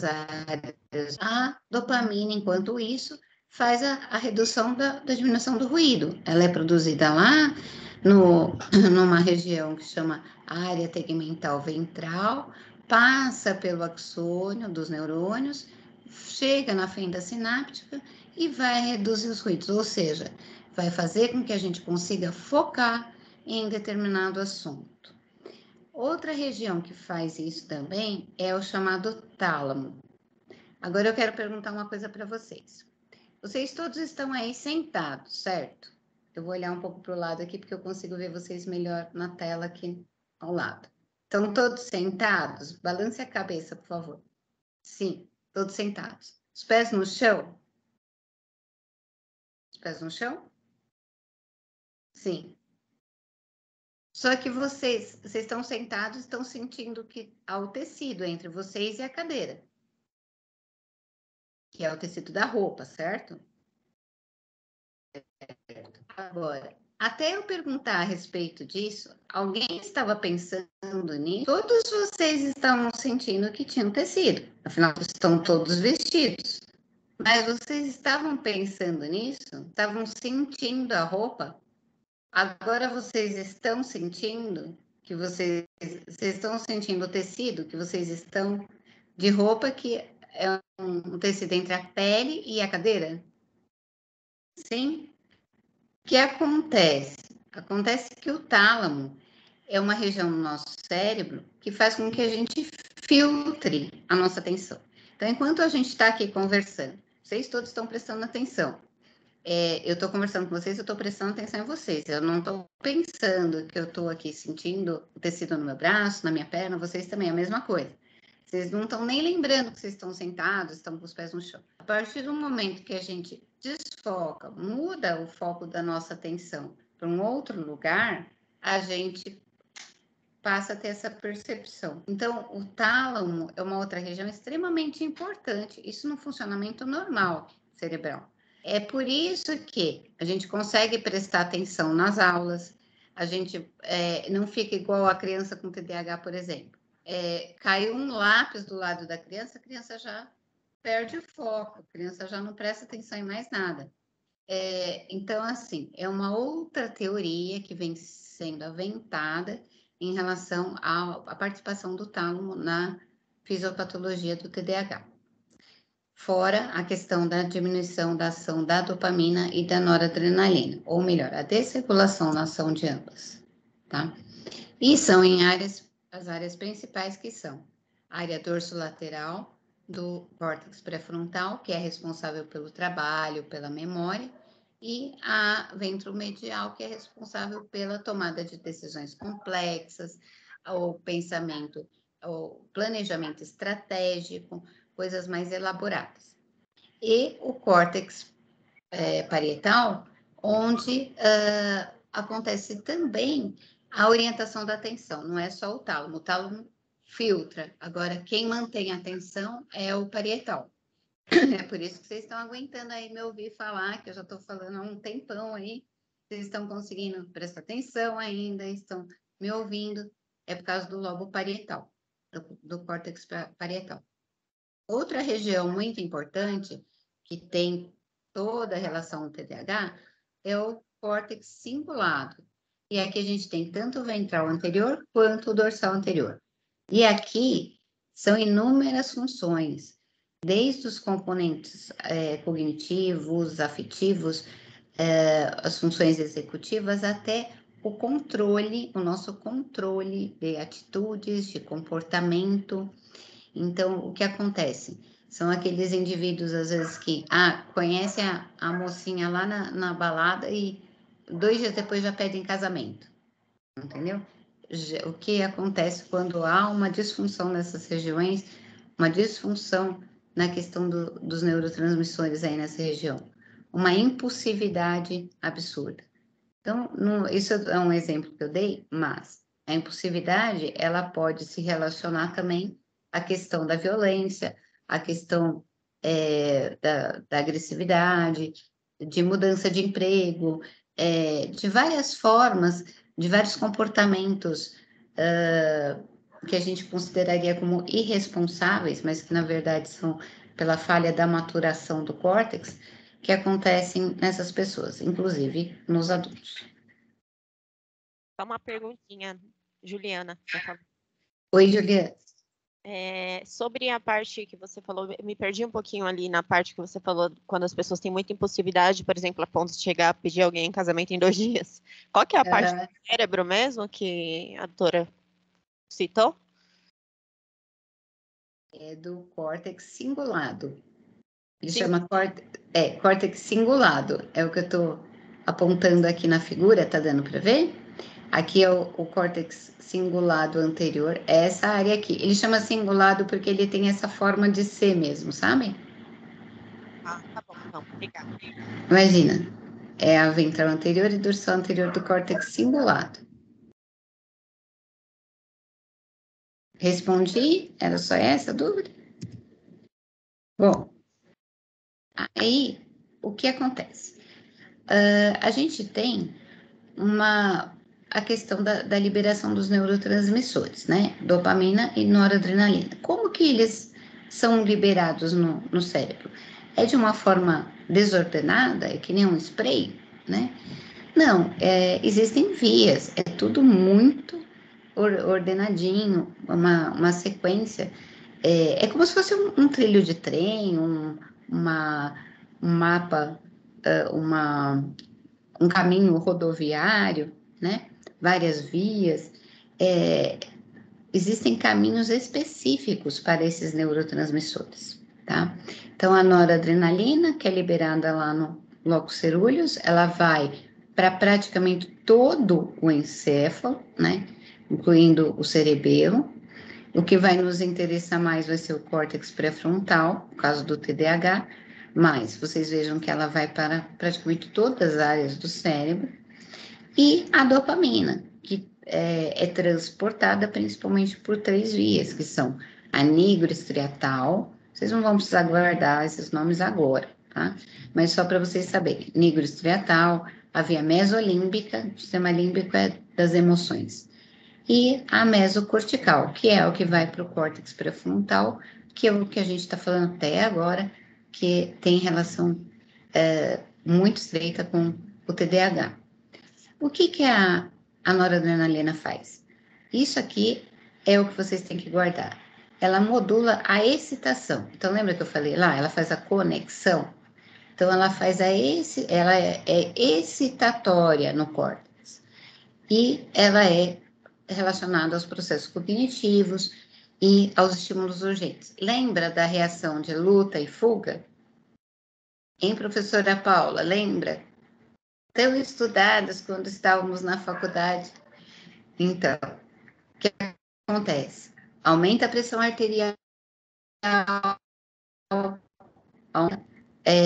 áreas. A dopamina, enquanto isso, faz a redução da diminuição do ruído. Ela é produzida lá numa região que chama área tegmental ventral, passa pelo axônio dos neurônios, chega na fenda sináptica e vai reduzir os ruídos, ou seja, vai fazer com que a gente consiga focar em determinado assunto. Outra região que faz isso também é o chamado tálamo. Agora eu quero perguntar uma coisa para vocês. Vocês todos estão aí sentados, certo? Eu vou olhar um pouco para o lado aqui, porque eu consigo ver vocês melhor na tela aqui ao lado. Estão todos sentados? Balance a cabeça, por favor. Sim, todos sentados. Os pés no chão? Os pés no chão? Sim. Só que vocês estão sentados, estão sentindo que há o tecido entre vocês e a cadeira, que é o tecido da roupa, certo? Agora, até eu perguntar a respeito disso, alguém estava pensando nisso? Todos vocês estavam sentindo que tinham tecido, afinal estão todos vestidos. Mas vocês estavam pensando nisso? Estavam sentindo a roupa? Agora vocês estão sentindo que vocês estão sentindo o tecido que vocês estão de roupa que é um tecido entre a pele e a cadeira? Sim. O que acontece? Acontece que o tálamo é uma região do nosso cérebro que faz com que a gente filtre a nossa atenção. Então, enquanto a gente está aqui conversando, vocês todos estão prestando atenção. Eu estou conversando com vocês, eu estou prestando atenção em vocês. Eu não estou pensando que eu estou aqui sentindo o tecido no meu braço, na minha perna, vocês também, é a mesma coisa. Vocês não estão nem lembrando que vocês estão sentados, estão com os pés no chão. A partir do momento que a gente desfoca, muda o foco da nossa atenção para um outro lugar, a gente passa a ter essa percepção. Então, o tálamo é uma outra região extremamente importante, isso no funcionamento normal cerebral. É por isso que a gente consegue prestar atenção nas aulas, a gente não fica igual a criança com TDAH, por exemplo. Caiu um lápis do lado da criança, a criança já perde o foco, a criança já não presta atenção em mais nada. Então, assim, é uma outra teoria que vem sendo aventada em relação à participação do tálamo na fisiopatologia do TDAH. Fora a questão da diminuição da ação da dopamina e da noradrenalina, ou melhor, a desregulação na ação de ambas, tá? E são as áreas principais que são a área dorsolateral do córtex pré-frontal, que é responsável pelo trabalho, pela memória, e a ventromedial, que é responsável pela tomada de decisões complexas, o pensamento, o planejamento estratégico, coisas mais elaboradas. E o córtex parietal, onde acontece também a orientação da atenção, não é só o tálamo filtra, agora quem mantém a atenção é o parietal. É por isso que vocês estão aguentando aí me ouvir falar, que eu já estou falando há um tempão aí, vocês estão conseguindo prestar atenção ainda, estão me ouvindo, é por causa do lobo parietal, do córtex parietal. Outra região muito importante, que tem toda a relação com o TDAH, é o córtex cingulado. E aqui a gente tem tanto o ventral anterior quanto o dorsal anterior. E aqui são inúmeras funções, desde os componentes cognitivos, afetivos, as funções executivas, até o controle, o nosso controle de atitudes, de comportamento. Então, o que acontece? São aqueles indivíduos, às vezes, que conhecem a mocinha lá na balada e 2 dias depois já pedem casamento, entendeu? O que acontece quando há uma disfunção nessas regiões, uma disfunção na questão dos neurotransmissores aí nessa região, uma impulsividade absurda. Então, isso é um exemplo que eu dei, mas a impulsividade, ela pode se relacionar também à questão da violência, à questão da agressividade, de mudança de emprego, de várias formas, de vários comportamentos que a gente consideraria como irresponsáveis, mas que na verdade são pela falha da maturação do córtex, que acontecem nessas pessoas, inclusive nos adultos. Só uma perguntinha, Juliana, por favor. Oi, Juliana. Sobre a parte que você falou, eu me perdi um pouquinho ali na parte que você falou, quando as pessoas têm muita impulsividade, por exemplo, a ponto de chegar a pedir alguém em casamento em 2 dias. Qual que é a parte do cérebro mesmo que a doutora citou? É do córtex cingulado. Ele Sim. chama córtex cingulado. É o que eu estou apontando aqui na figura, tá dando para ver? Aqui é o córtex cingulado anterior, é essa área aqui. Ele chama cingulado porque ele tem essa forma de ser mesmo, sabe? Ah, tá bom, então, obrigada. Imagina, é a ventral anterior e dorsal anterior do córtex cingulado. Respondi? Era só essa a dúvida? Bom, aí o que acontece? A gente tem a questão da liberação dos neurotransmissores, né? Dopamina e noradrenalina. Como que eles são liberados no cérebro? É de uma forma desordenada, é que nem um spray, né? Não, existem vias, é tudo muito ordenadinho, uma sequência. É como se fosse um trilho de trem, um mapa, um caminho rodoviário, né? Várias vias. Existem caminhos específicos para esses neurotransmissores, tá? Então, a noradrenalina, que é liberada lá no locus coeruleus, ela vai para praticamente todo o encéfalo, né? Incluindo o cerebelo. O que vai nos interessar mais vai ser o córtex pré-frontal, no caso do TDAH, mas vocês vejam que ela vai para praticamente todas as áreas do cérebro. E a dopamina, que é transportada principalmente por 3 vias, que são a nigrostriatal, vocês não vão precisar guardar esses nomes agora, tá? Mas só para vocês saberem, nigrostriatal, a via mesolímbica, o sistema límbico é das emoções, e a mesocortical, que é o que vai para o córtex pré-frontal, que é o que a gente está falando até agora, que tem relação muito estreita com o TDAH. O que a noradrenalina faz? Isso aqui é o que vocês têm que guardar. Ela modula a excitação. Então, lembra que eu falei lá? Ela faz a conexão. Então, ela é excitatória no córtex. E ela é relacionada aos processos cognitivos e aos estímulos urgentes. Lembra da reação de luta e fuga? Hein, professora Paula? Lembra? Tão estudadas quando estávamos na faculdade. Então, o que acontece? Aumenta a pressão arterial,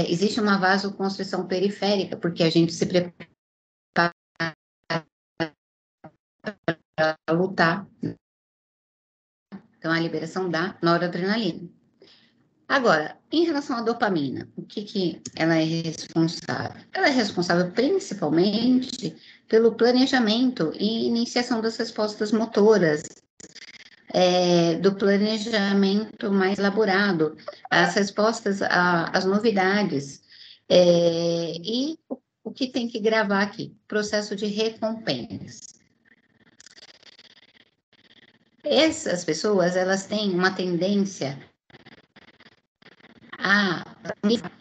existe uma vasoconstrição periférica, porque a gente se prepara para lutar. Então, a liberação da noradrenalina. Agora, em relação à dopamina, o que ela é responsável? Ela é responsável principalmente pelo planejamento e iniciação das respostas motoras, do planejamento mais elaborado, as respostas às novidades. E o que tem que gravar aqui? Processo de recompensa. Essas pessoas, elas têm uma tendência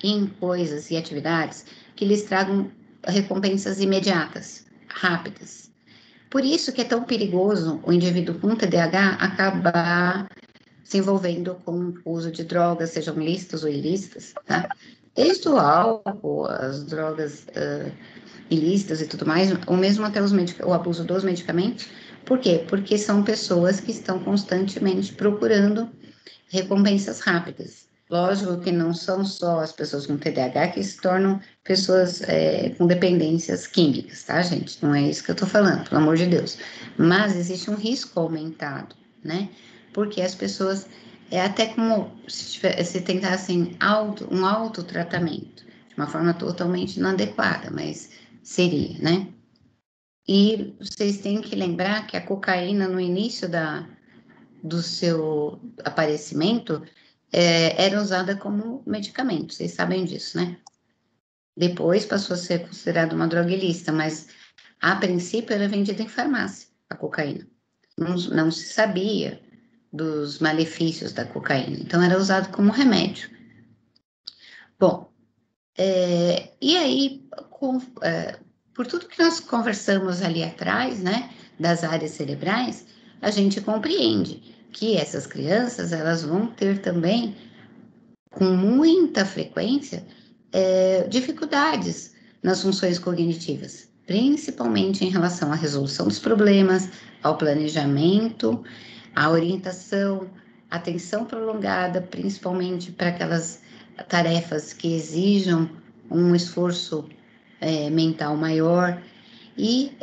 em coisas e atividades que lhes tragam recompensas imediatas, rápidas. Por isso que é tão perigoso o indivíduo com TDAH acabar se envolvendo com o uso de drogas, sejam lícitas ou ilícitas, tá? Desde o álcool, as drogas ilícitas e tudo mais, ou mesmo até o abuso dos medicamentos. Por quê? Porque são pessoas que estão constantemente procurando recompensas rápidas. Lógico que não são só as pessoas com TDAH que se tornam pessoas com dependências químicas, tá, gente? Não é isso que eu tô falando, pelo amor de Deus. Mas existe um risco aumentado, né? Porque as pessoas, até como se tentassem um autotratamento, de uma forma totalmente inadequada, mas seria, né? E vocês têm que lembrar que a cocaína, no início do seu aparecimento, era usada como medicamento, vocês sabem disso, né? Depois passou a ser considerada uma droga ilícita, mas A princípio, era vendida em farmácia, a cocaína. Não se sabia dos malefícios da cocaína, então era usado como remédio. Bom, e aí, por tudo que nós conversamos ali atrás, né, das áreas cerebrais, a gente compreende que essas crianças, elas vão ter também, com muita frequência, dificuldades nas funções cognitivas, principalmente em relação à resolução dos problemas, ao planejamento, à orientação, atenção prolongada, principalmente para aquelas tarefas que exijam um esforço mental maior e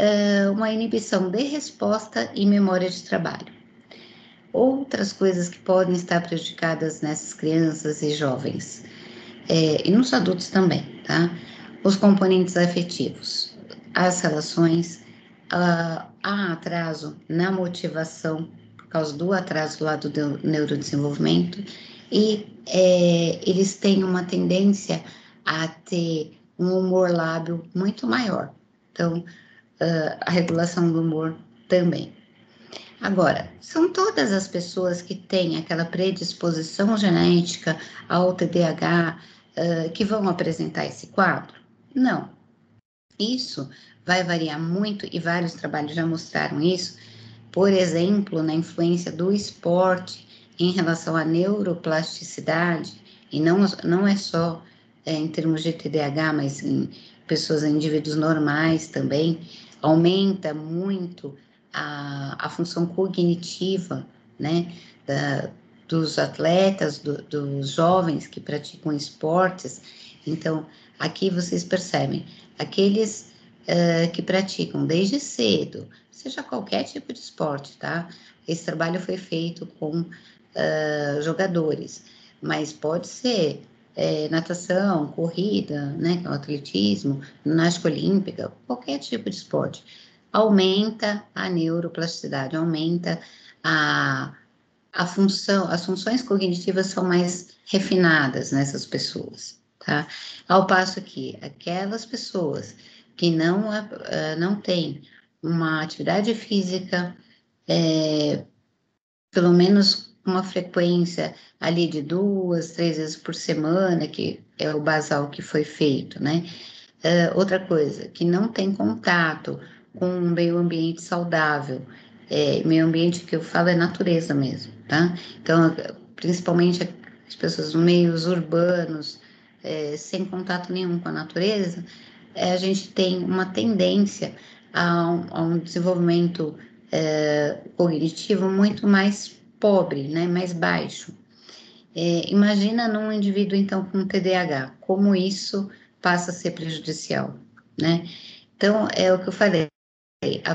uma inibição de resposta e memória de trabalho. Outras coisas que podem estar prejudicadas nessas crianças e jovens, e nos adultos também, tá? Os componentes afetivos, as relações, há atraso na motivação, por causa do atraso lá do neurodesenvolvimento, e eles têm uma tendência a ter um humor lábil muito maior. Então, a regulação do humor também. Agora, são todas as pessoas que têm aquela predisposição genética ao TDAH que vão apresentar esse quadro? Não. Isso vai variar muito e vários trabalhos já mostraram isso. Por exemplo, na influência do esporte em relação à neuroplasticidade, e não é só em termos de TDAH, mas em pessoas, indivíduos normais também, aumenta muito a função cognitiva, né, dos atletas, dos jovens que praticam esportes. Então, aqui vocês percebem, aqueles que praticam desde cedo, seja qualquer tipo de esporte, tá? Esse trabalho foi feito com jogadores, mas pode ser natação, corrida, né, atletismo, ginástica olímpica, qualquer tipo de esporte. Aumenta a neuroplasticidade, aumenta a função, as funções cognitivas são mais refinadas nessas pessoas, tá? Ao passo que aquelas pessoas que não têm uma atividade física, pelo menos uma frequência ali de 2, 3 vezes por semana, que é o basal que foi feito, né? Outra coisa, que não tem contato com um meio ambiente saudável, meio ambiente que eu falo é natureza mesmo, tá? Então, principalmente as pessoas nos meios urbanos, sem contato nenhum com a natureza, a gente tem uma tendência a um desenvolvimento cognitivo muito mais pobre, né, mais baixo. Imagina num indivíduo, então, com TDAH, como isso passa a ser prejudicial, né? Então, é o que eu falei, a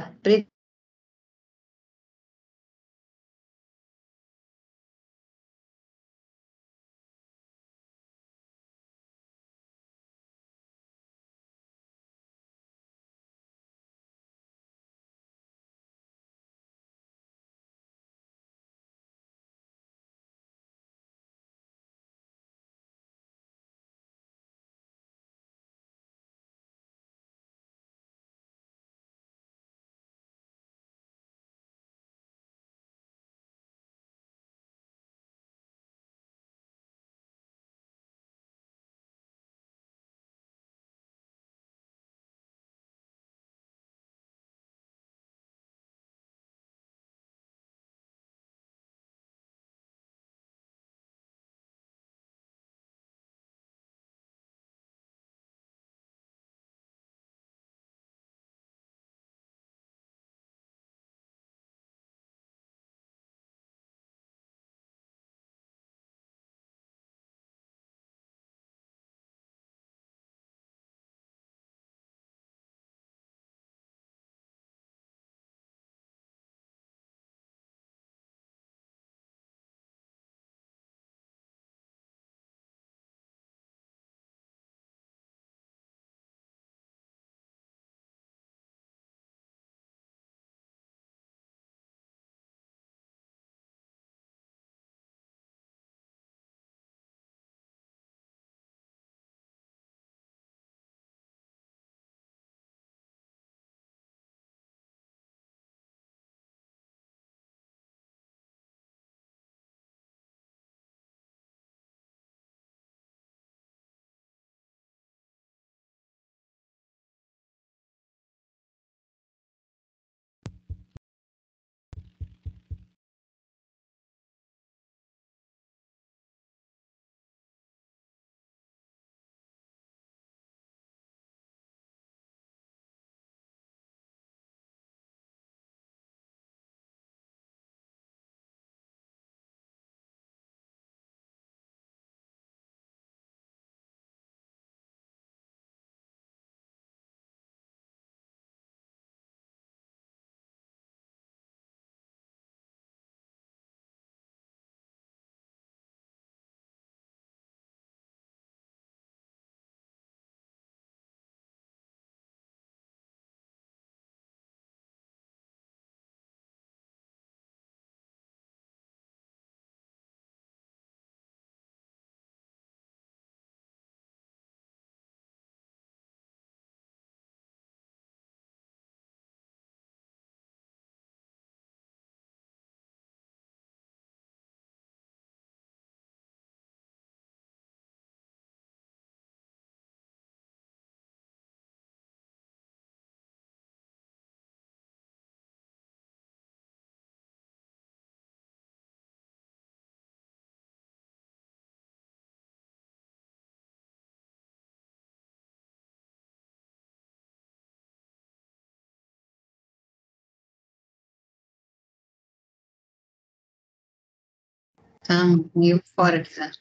Tá meio fora aqui, né?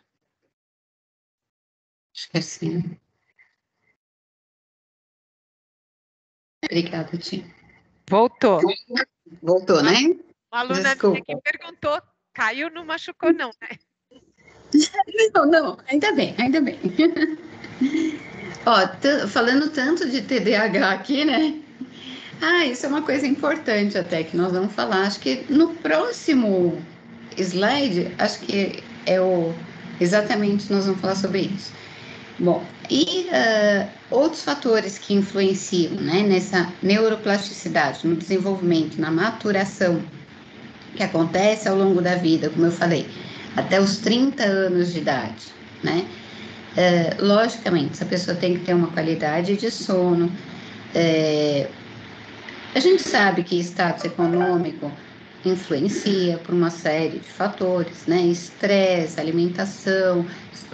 Acho que é assim. Obrigada, Tia. Voltou. Voltou, né? Uma aluna minha Desculpa. que perguntou, caiu, não machucou não, né? Não, ainda bem, ainda bem. Ó, falando tanto de TDAH aqui, né? Ah, isso é uma coisa importante até que nós vamos falar. Acho que no próximo slide, acho que é exatamente nós vamos falar sobre isso. Bom, e outros fatores que influenciam, né, nessa neuroplasticidade, no desenvolvimento, na maturação que acontece ao longo da vida, como eu falei, até os 30 anos de idade, né? Logicamente, essa pessoa tem que ter uma qualidade de sono. A gente sabe que status econômico influencia por uma série de fatores, né? Estresse, alimentação,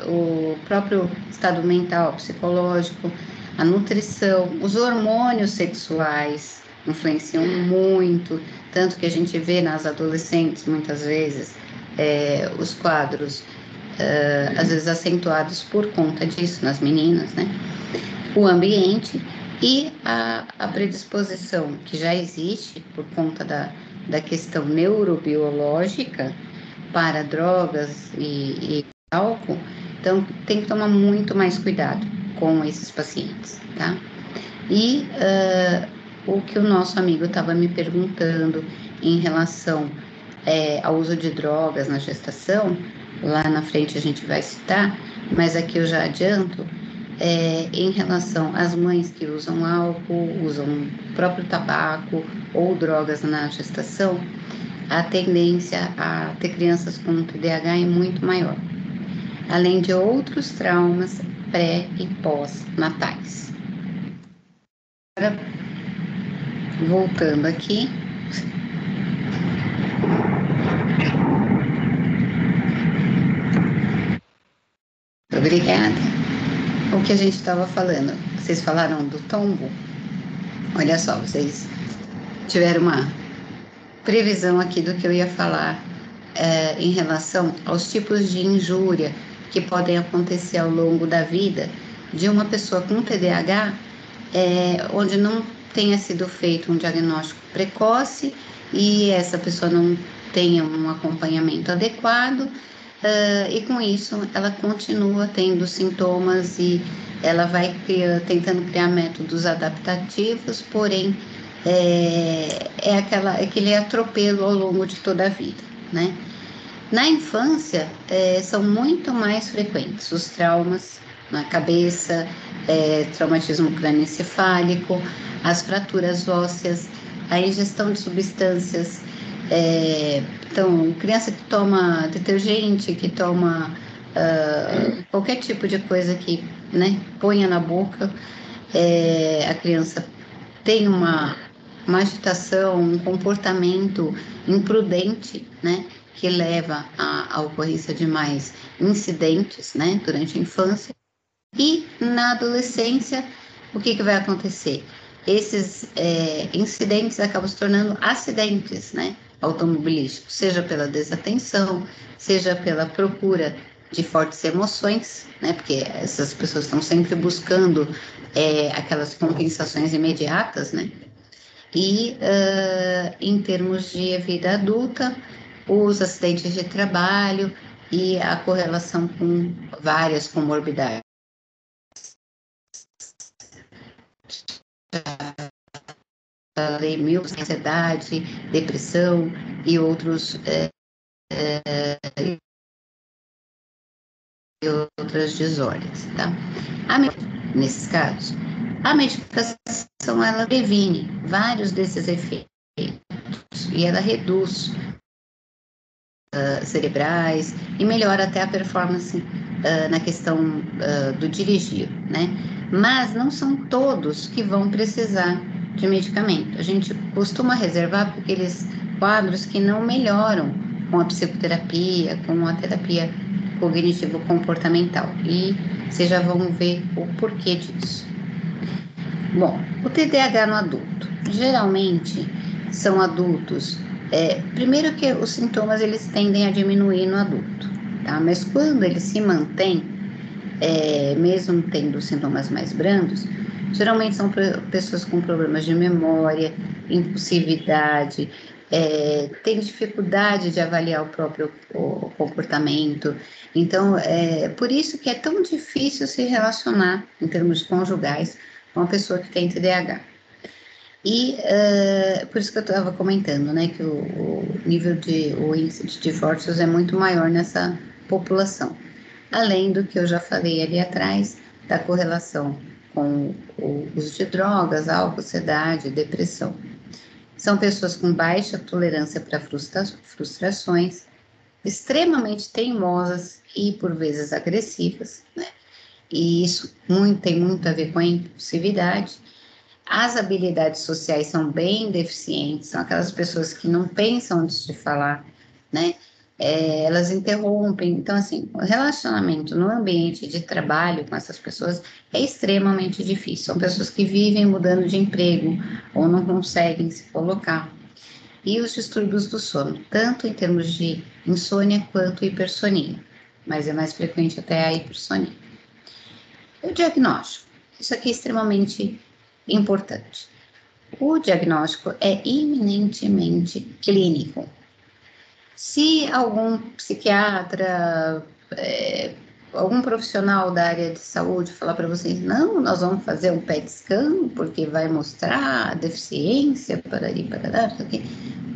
o próprio estado mental, psicológico, a nutrição, os hormônios sexuais influenciam muito, tanto que a gente vê nas adolescentes muitas vezes os quadros às vezes acentuados por conta disso nas meninas, né? O ambiente e a predisposição que já existe por conta da questão neurobiológica para drogas e álcool, então tem que tomar muito mais cuidado com esses pacientes, tá? E o que o nosso amigo estava me perguntando em relação ao uso de drogas na gestação, lá na frente a gente vai citar, mas aqui eu já adianto, em relação às mães que usam álcool, usam o próprio tabaco ou drogas na gestação, a tendência a ter crianças com TDAH é muito maior, além de outros traumas pré e pós-natais. Agora, voltando aqui. Obrigada. O que a gente estava falando, vocês falaram do tombo? Olha só, vocês tiveram uma previsão aqui do que eu ia falar em relação aos tipos de injúria que podem acontecer ao longo da vida de uma pessoa com TDAH, onde não tenha sido feito um diagnóstico precoce e essa pessoa não tenha um acompanhamento adequado, e com isso ela continua tendo sintomas e ela vai tentando criar métodos adaptativos, porém aquele atropelo ao longo de toda a vida, né? Na infância, são muito mais frequentes os traumas na cabeça, traumatismo crânioencefálico, as fraturas ósseas, a ingestão de substâncias. Então, criança que toma detergente, que toma qualquer tipo de coisa que, né, ponha na boca, a criança tem uma agitação, um comportamento imprudente, né, que leva à ocorrência de mais incidentes, né, durante a infância. E na adolescência, o que vai acontecer? Esses incidentes acabam se tornando acidentes, né, automobilísticos, seja pela desatenção, seja pela procura de fortes emoções, né, porque essas pessoas estão sempre buscando aquelas compensações imediatas, né, e em termos de vida adulta, os acidentes de trabalho e a correlação com várias comorbidades. Falei mil, ansiedade, depressão e outras desordens, tá? Nesses casos, a medicação ela previne vários desses efeitos e ela reduz cerebrais e melhora até a performance na questão do dirigir, né? Mas não são todos que vão precisar de medicamento. A gente costuma reservar para aqueles quadros que não melhoram com a psicoterapia, com a terapia cognitivo-comportamental. E vocês já vão ver o porquê disso. Bom, o TDAH no adulto. Geralmente são adultos Primeiro que os sintomas, eles tendem a diminuir no adulto, tá? Mas quando eles se mantêm, mesmo tendo sintomas mais brandos, geralmente são pessoas com problemas de memória, impulsividade, tem dificuldade de avaliar o próprio comportamento. Então, por isso que é tão difícil se relacionar, em termos conjugais, com uma pessoa que tem TDAH. E por isso que eu estava comentando, né, que o índice de divórcios é muito maior nessa população. Além do que eu já falei ali atrás, da correlação com o uso de drogas, álcool, ansiedade, depressão. São pessoas com baixa tolerância para frustrações, extremamente teimosas e, por vezes, agressivas, né? E isso tem muito a ver com a impulsividade. As habilidades sociais são bem deficientes, são aquelas pessoas que não pensam antes de falar, né? Elas interrompem. Então, assim, o relacionamento no ambiente de trabalho com essas pessoas é extremamente difícil. São pessoas que vivem mudando de emprego ou não conseguem se colocar. E os distúrbios do sono, tanto em termos de insônia quanto hipersonia, mas é mais frequente até a hipersonia. O diagnóstico, isso aqui é extremamente importante. O diagnóstico é eminentemente clínico. Se algum psiquiatra, algum profissional da área de saúde falar para vocês, não, nós vamos fazer um PET scan, porque vai mostrar a deficiência, parari, parará,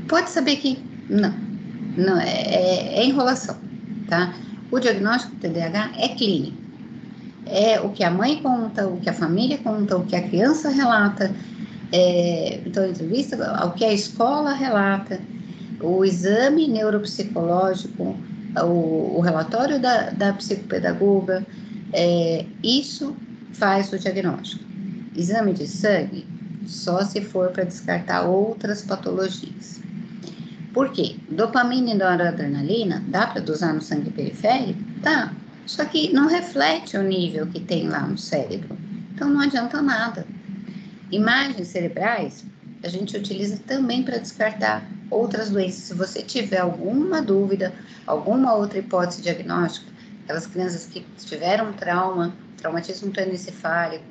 pode saber que não é enrolação, tá? O diagnóstico do TDAH é clínico. É o que a mãe conta, o que a família conta, o que a criança relata, então, entrevista, o que a escola relata, o exame neuropsicológico, o relatório da psicopedagoga, isso faz o diagnóstico. Exame de sangue, só se for para descartar outras patologias. Por quê? Dopamina e noradrenalina, dá para dosar no sangue periférico? Tá. Só que não reflete o nível que tem lá no cérebro. Então, não adianta nada. Imagens cerebrais, a gente utiliza também para descartar outras doenças. Se você tiver alguma dúvida, alguma outra hipótese diagnóstica, aquelas crianças que tiveram traumatismo crânioencefálico,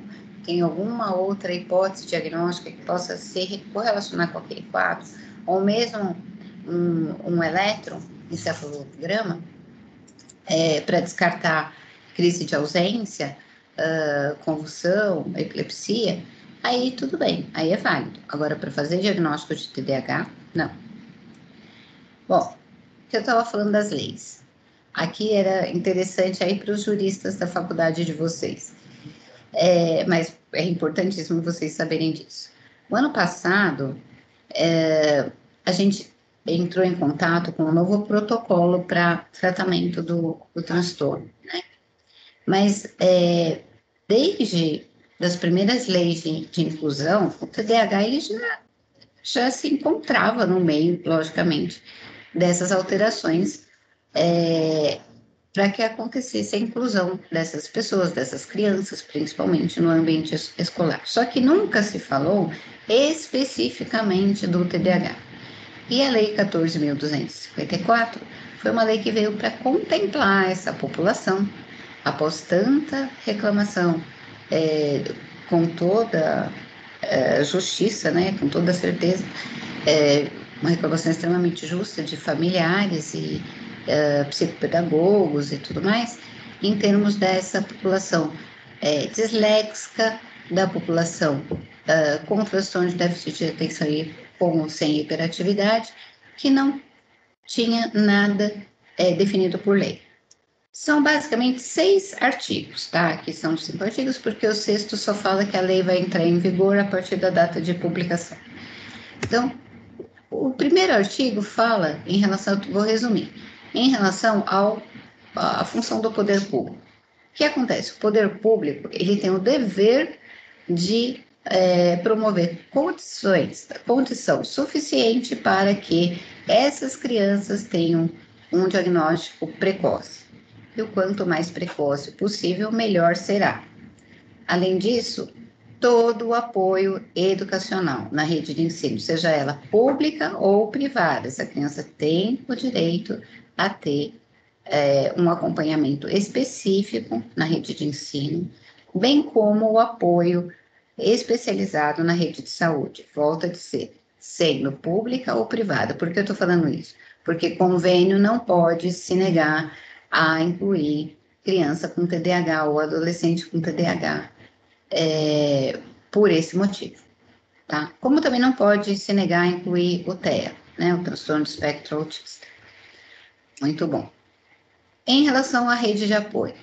tem alguma outra hipótese diagnóstica que possa se correlacionar com aquele quadro, ou mesmo um eletroencefalograma, para descartar crise de ausência, convulsão, epilepsia, aí tudo bem, aí é válido. Agora, para fazer diagnóstico de TDAH, não. Bom, eu estava falando das leis. Aqui era interessante aí para os juristas da faculdade de vocês. Mas é importantíssimo vocês saberem disso. O ano passado, a gente entrou em contato com um novo protocolo para tratamento do transtorno, né? Mas desde as primeiras leis de inclusão, o TDAH ele já se encontrava no meio, logicamente, dessas alterações para que acontecesse a inclusão dessas pessoas, dessas crianças, principalmente no ambiente escolar. Só que nunca se falou especificamente do TDAH. E a Lei 14.254 foi uma lei que veio para contemplar essa população, após tanta reclamação, com toda justiça, né, com toda certeza, uma reclamação extremamente justa de familiares e psicopedagogos e tudo mais, em termos dessa população disléxica, da população com transtorno de déficit de atenção com ou sem hiperatividade, que não tinha nada definido por lei. São basicamente 6 artigos, tá? Que são 5 artigos, porque o 6º só fala que a lei vai entrar em vigor a partir da data de publicação. Então, o primeiro artigo fala em relação, vou resumir, em relação à função do poder público. O que acontece? O poder público, ele tem o dever de promover condição suficiente para que essas crianças tenham um diagnóstico precoce. E o quanto mais precoce possível, melhor será. Além disso, todo o apoio educacional na rede de ensino, seja ela pública ou privada. Essa criança tem o direito a ter um acompanhamento específico na rede de ensino, bem como o apoio especializado na rede de saúde. Volta a dizer, sendo pública ou privada. Por que eu estou falando isso? Porque convênio não pode se negar a incluir criança com TDAH ou adolescente com TDAH por esse motivo, tá? Como também não pode se negar a incluir o TEA, né, o transtorno do espectro autista. Muito bom. Em relação à rede de apoio,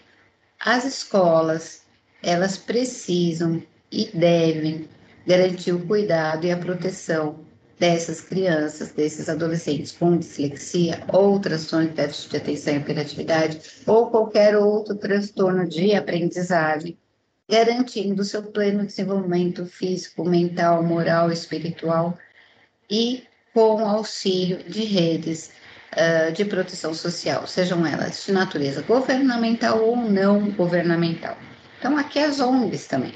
as escolas, elas precisam e devem garantir o cuidado e a proteção dessas crianças, desses adolescentes com dislexia ou transtorno de déficit de atenção e hiperatividade ou qualquer outro transtorno de aprendizagem, garantindo o seu pleno desenvolvimento físico, mental, moral, espiritual e com auxílio de redes de proteção social, sejam elas de natureza governamental ou não governamental. Então, aqui as ONGs também.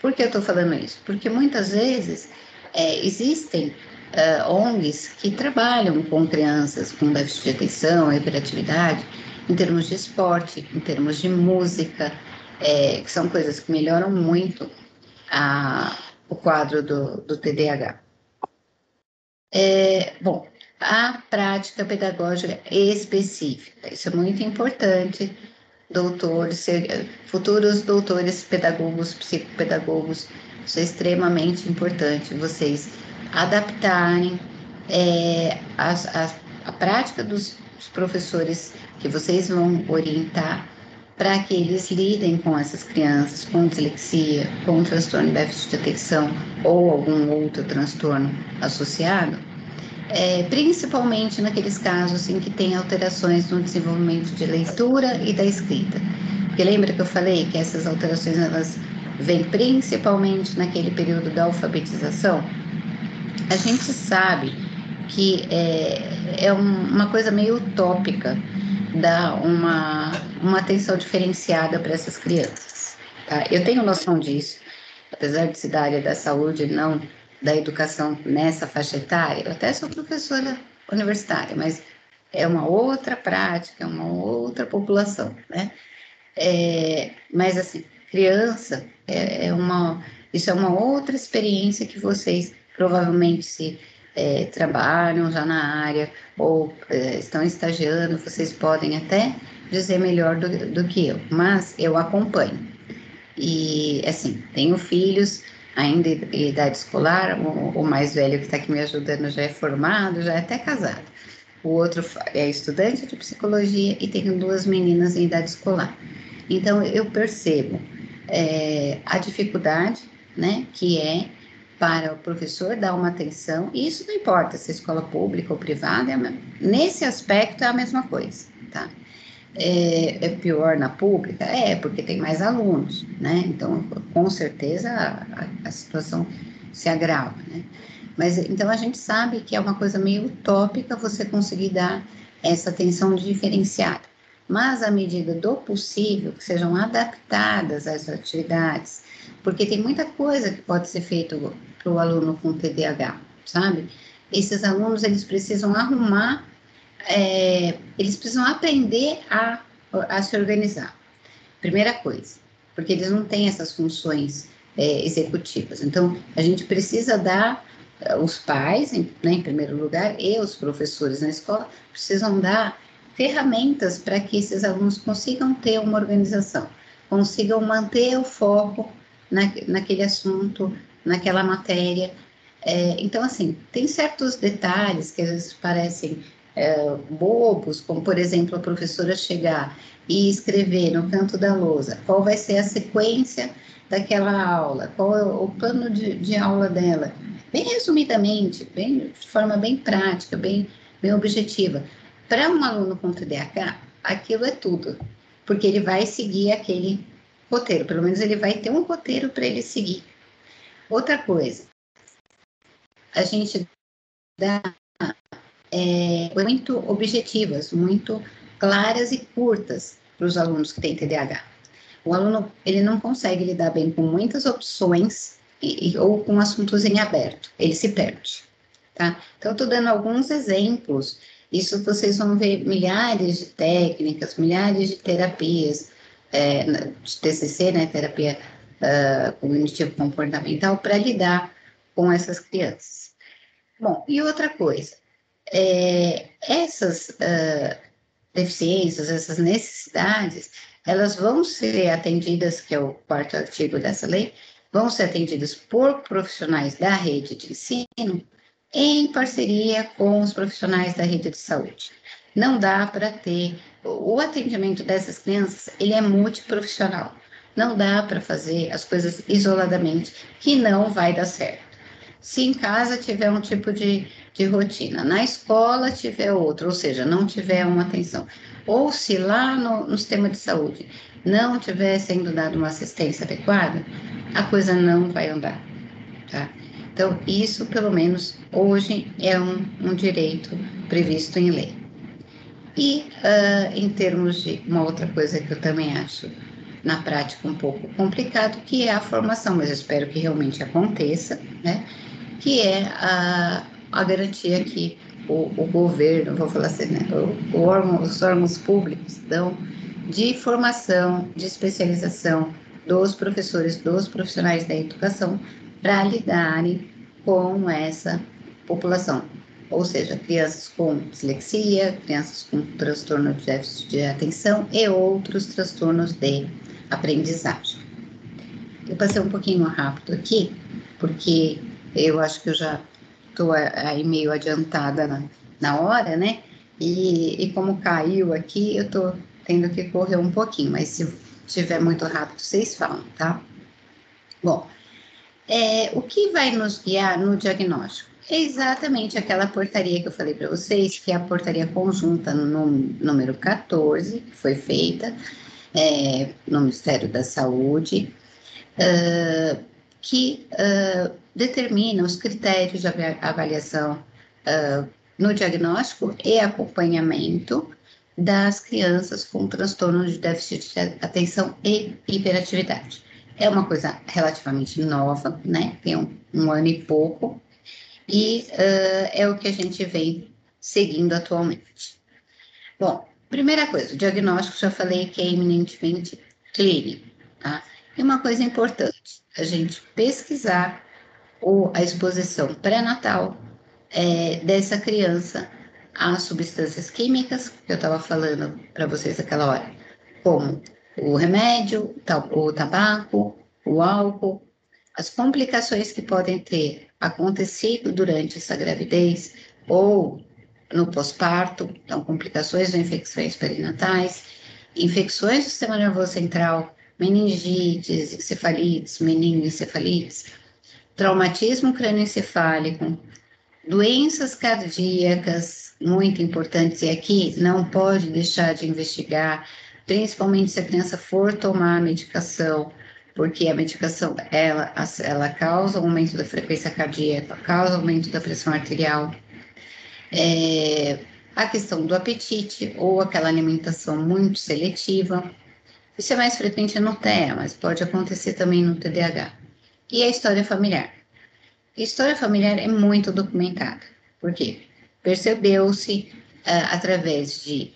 Por que eu estou falando isso? Porque muitas vezes existem ONGs que trabalham com crianças com déficit de atenção, hiperatividade, em termos de esporte, em termos de música, que são coisas que melhoram muito o quadro do TDAH. Bom, a prática pedagógica específica, isso é muito importante, doutores, futuros doutores pedagogos, psicopedagogos, isso é extremamente importante, vocês adaptarem a prática dos professores que vocês vão orientar para que eles lidem com essas crianças com dislexia, com transtorno de déficit de atenção ou algum outro transtorno associado, principalmente naqueles casos em que tem alterações no desenvolvimento de leitura e da escrita. Porque lembra que eu falei que essas alterações elas vêm principalmente naquele período da alfabetização? A gente sabe que é uma coisa meio utópica dar uma atenção diferenciada para essas crianças. Tá? Eu tenho noção disso, apesar de ser da área da saúde, não da educação nessa faixa etária. Eu até sou professora universitária, mas é uma outra prática, é uma outra população, né? Mas assim, criança isso é uma outra experiência que vocês provavelmente trabalham já na área ou estão estagiando, vocês podem até dizer melhor do que eu, mas eu acompanho. E assim, tenho filhos ainda em idade escolar, o mais velho que está aqui me ajudando já é formado, já é até casado. O outro é estudante de psicologia e tenho 2 meninas em idade escolar. Então, eu percebo a dificuldade, né, que é para o professor dar uma atenção, e isso não importa se é escola pública ou privada, nesse aspecto é a mesma coisa, tá? É pior na pública? Porque tem mais alunos, né? Então, com certeza, a situação se agrava, né? Mas, então, a gente sabe que é uma coisa meio utópica você conseguir dar essa atenção diferenciada. Mas, à medida do possível, que sejam adaptadas às atividades, porque tem muita coisa que pode ser feito para o aluno com TDAH, sabe? Esses alunos, eles precisam arrumar eles precisam aprender a se organizar. Primeira coisa, porque eles não têm essas funções executivas. Então, a gente precisa dar, os pais, né, em primeiro lugar, e os professores na escola, precisam dar ferramentas para que esses alunos consigam ter uma organização, consigam manter o foco naquele assunto, naquela matéria. Então, assim, tem certos detalhes que às vezes parecem bobos, como, por exemplo, a professora chegar e escrever no canto da lousa qual vai ser a sequência daquela aula, qual é o plano de aula dela, bem resumidamente, de forma bem prática, bem objetiva. Para um aluno com TDAH, aquilo é tudo, porque ele vai seguir aquele roteiro, pelo menos ele vai ter um roteiro para ele seguir. Outra coisa, a gente dá muito objetivas, muito claras e curtas para os alunos que têm TDAH. o aluno ele não consegue lidar bem com muitas opções ou com assuntos em aberto, ele se perde, tá? Então, eu estou dando alguns exemplos, isso vocês vão ver milhares de técnicas, milhares de terapias, de TCC, né, terapia cognitivo-comportamental, para lidar com essas crianças. Bom, e outra coisa, essas deficiências, essas necessidades, elas vão ser atendidas, que é o 4º artigo dessa lei, vão ser atendidas por profissionais da rede de ensino em parceria com os profissionais da rede de saúde. Não dá para ter... O atendimento dessas crianças, ele é multiprofissional. Não dá para fazer as coisas isoladamente, que não vai dar certo. Se em casa tiver um tipo de rotina, na escola tiver outro, ou seja, não tiver uma atenção, ou se lá no sistema de saúde não tiver sendo dada uma assistência adequada, a coisa não vai andar, tá? Então, isso, pelo menos, hoje é um direito previsto em lei. E, em termos de uma outra coisa que eu também acho, na prática, um pouco complicado, que é a formação, mas eu espero que realmente aconteça, né? Que é a garantia que o governo, vou falar assim, né? Os órgãos públicos dão de formação, de especialização dos professores, dos profissionais da educação, para lidarem com essa população. Ou seja, crianças com dislexia, crianças com transtorno de déficit de atenção e outros transtornos de aprendizagem. Eu passei um pouquinho rápido aqui, porque eu acho que eu já estou aí meio adiantada na hora, né? E como caiu aqui, eu estou tendo que correr um pouquinho, mas se estiver muito rápido, vocês falam, tá? Bom, o que vai nos guiar no diagnóstico? É exatamente aquela portaria que eu falei para vocês, que é a portaria conjunta no número 14, que foi feita no Ministério da Saúde, que determina os critérios de avaliação no diagnóstico e acompanhamento das crianças com transtorno de déficit de atenção e hiperatividade. É uma coisa relativamente nova, né? Tem um ano e pouco, e é o que a gente vem seguindo atualmente. Bom, primeira coisa, o diagnóstico, já falei que é eminentemente clínico, tá? E uma coisa importante, a gente pesquisar a exposição pré-natal dessa criança a substâncias químicas, que eu estava falando para vocês naquela hora, como o remédio, o tabaco, o álcool, as complicações que podem ter acontecido durante essa gravidez ou no pós-parto, então complicações ou infecções perinatais, infecções do sistema nervoso central, meningites, encefalites, meningoencefalites, traumatismo crânioencefálico, doenças cardíacas muito importantes, e aqui não pode deixar de investigar, principalmente se a criança for tomar a medicação, porque a medicação, ela causa aumento da frequência cardíaca, causa aumento da pressão arterial, a questão do apetite ou aquela alimentação muito seletiva. Isso é mais frequente no TEA, mas pode acontecer também no TDAH. E a história familiar. A história familiar é muito documentada. Por quê? Percebeu-se, através de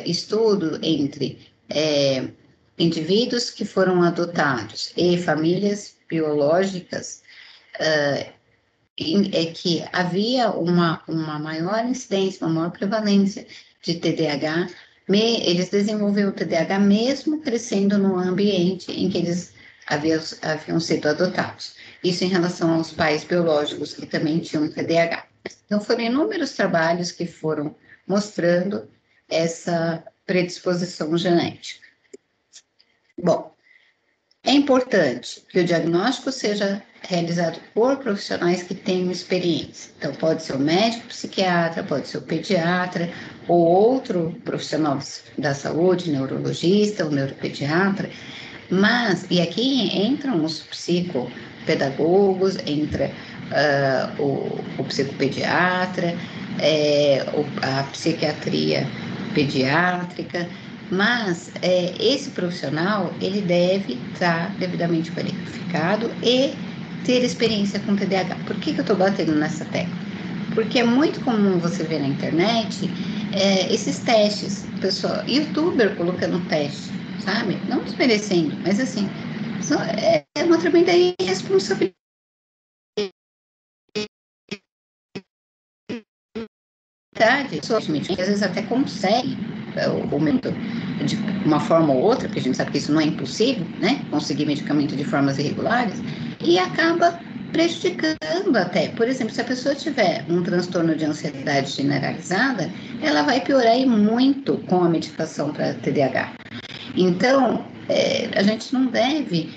estudo entre indivíduos que foram adotados e famílias biológicas, que havia uma maior incidência, uma maior prevalência de TDAH. Eles desenvolveram o TDAH mesmo crescendo no ambiente em que eles haviam sido adotados. Isso em relação aos pais biológicos que também tinham TDAH. Então, foram inúmeros trabalhos que foram mostrando essa predisposição genética. Bom, é importante que o diagnóstico seja realizado por profissionais que tenham experiência. Então, pode ser o médico psiquiatra, pode ser o pediatra, ou outro profissional da saúde, neurologista ou neuropediatra, e aqui entram os psicopedagogos, entra o psicopediatra, a psiquiatria pediátrica, Mas esse profissional, ele deve estar devidamente qualificado e ter experiência com TDAH. Por que eu estou batendo nessa tecla? Porque é muito comum você ver na internet esses testes, pessoal, youtuber colocando teste, sabe? Não desmerecendo, mas assim, é uma tremenda irresponsabilidade. Às vezes até consegue o momento de uma forma ou outra, porque a gente sabe que isso não é impossível, né? Conseguir medicamento de formas irregulares, e acaba prejudicando até. Por exemplo, se a pessoa tiver um transtorno de ansiedade generalizada, ela vai piorar e muito com a medicação para TDAH. Então, a gente não deve,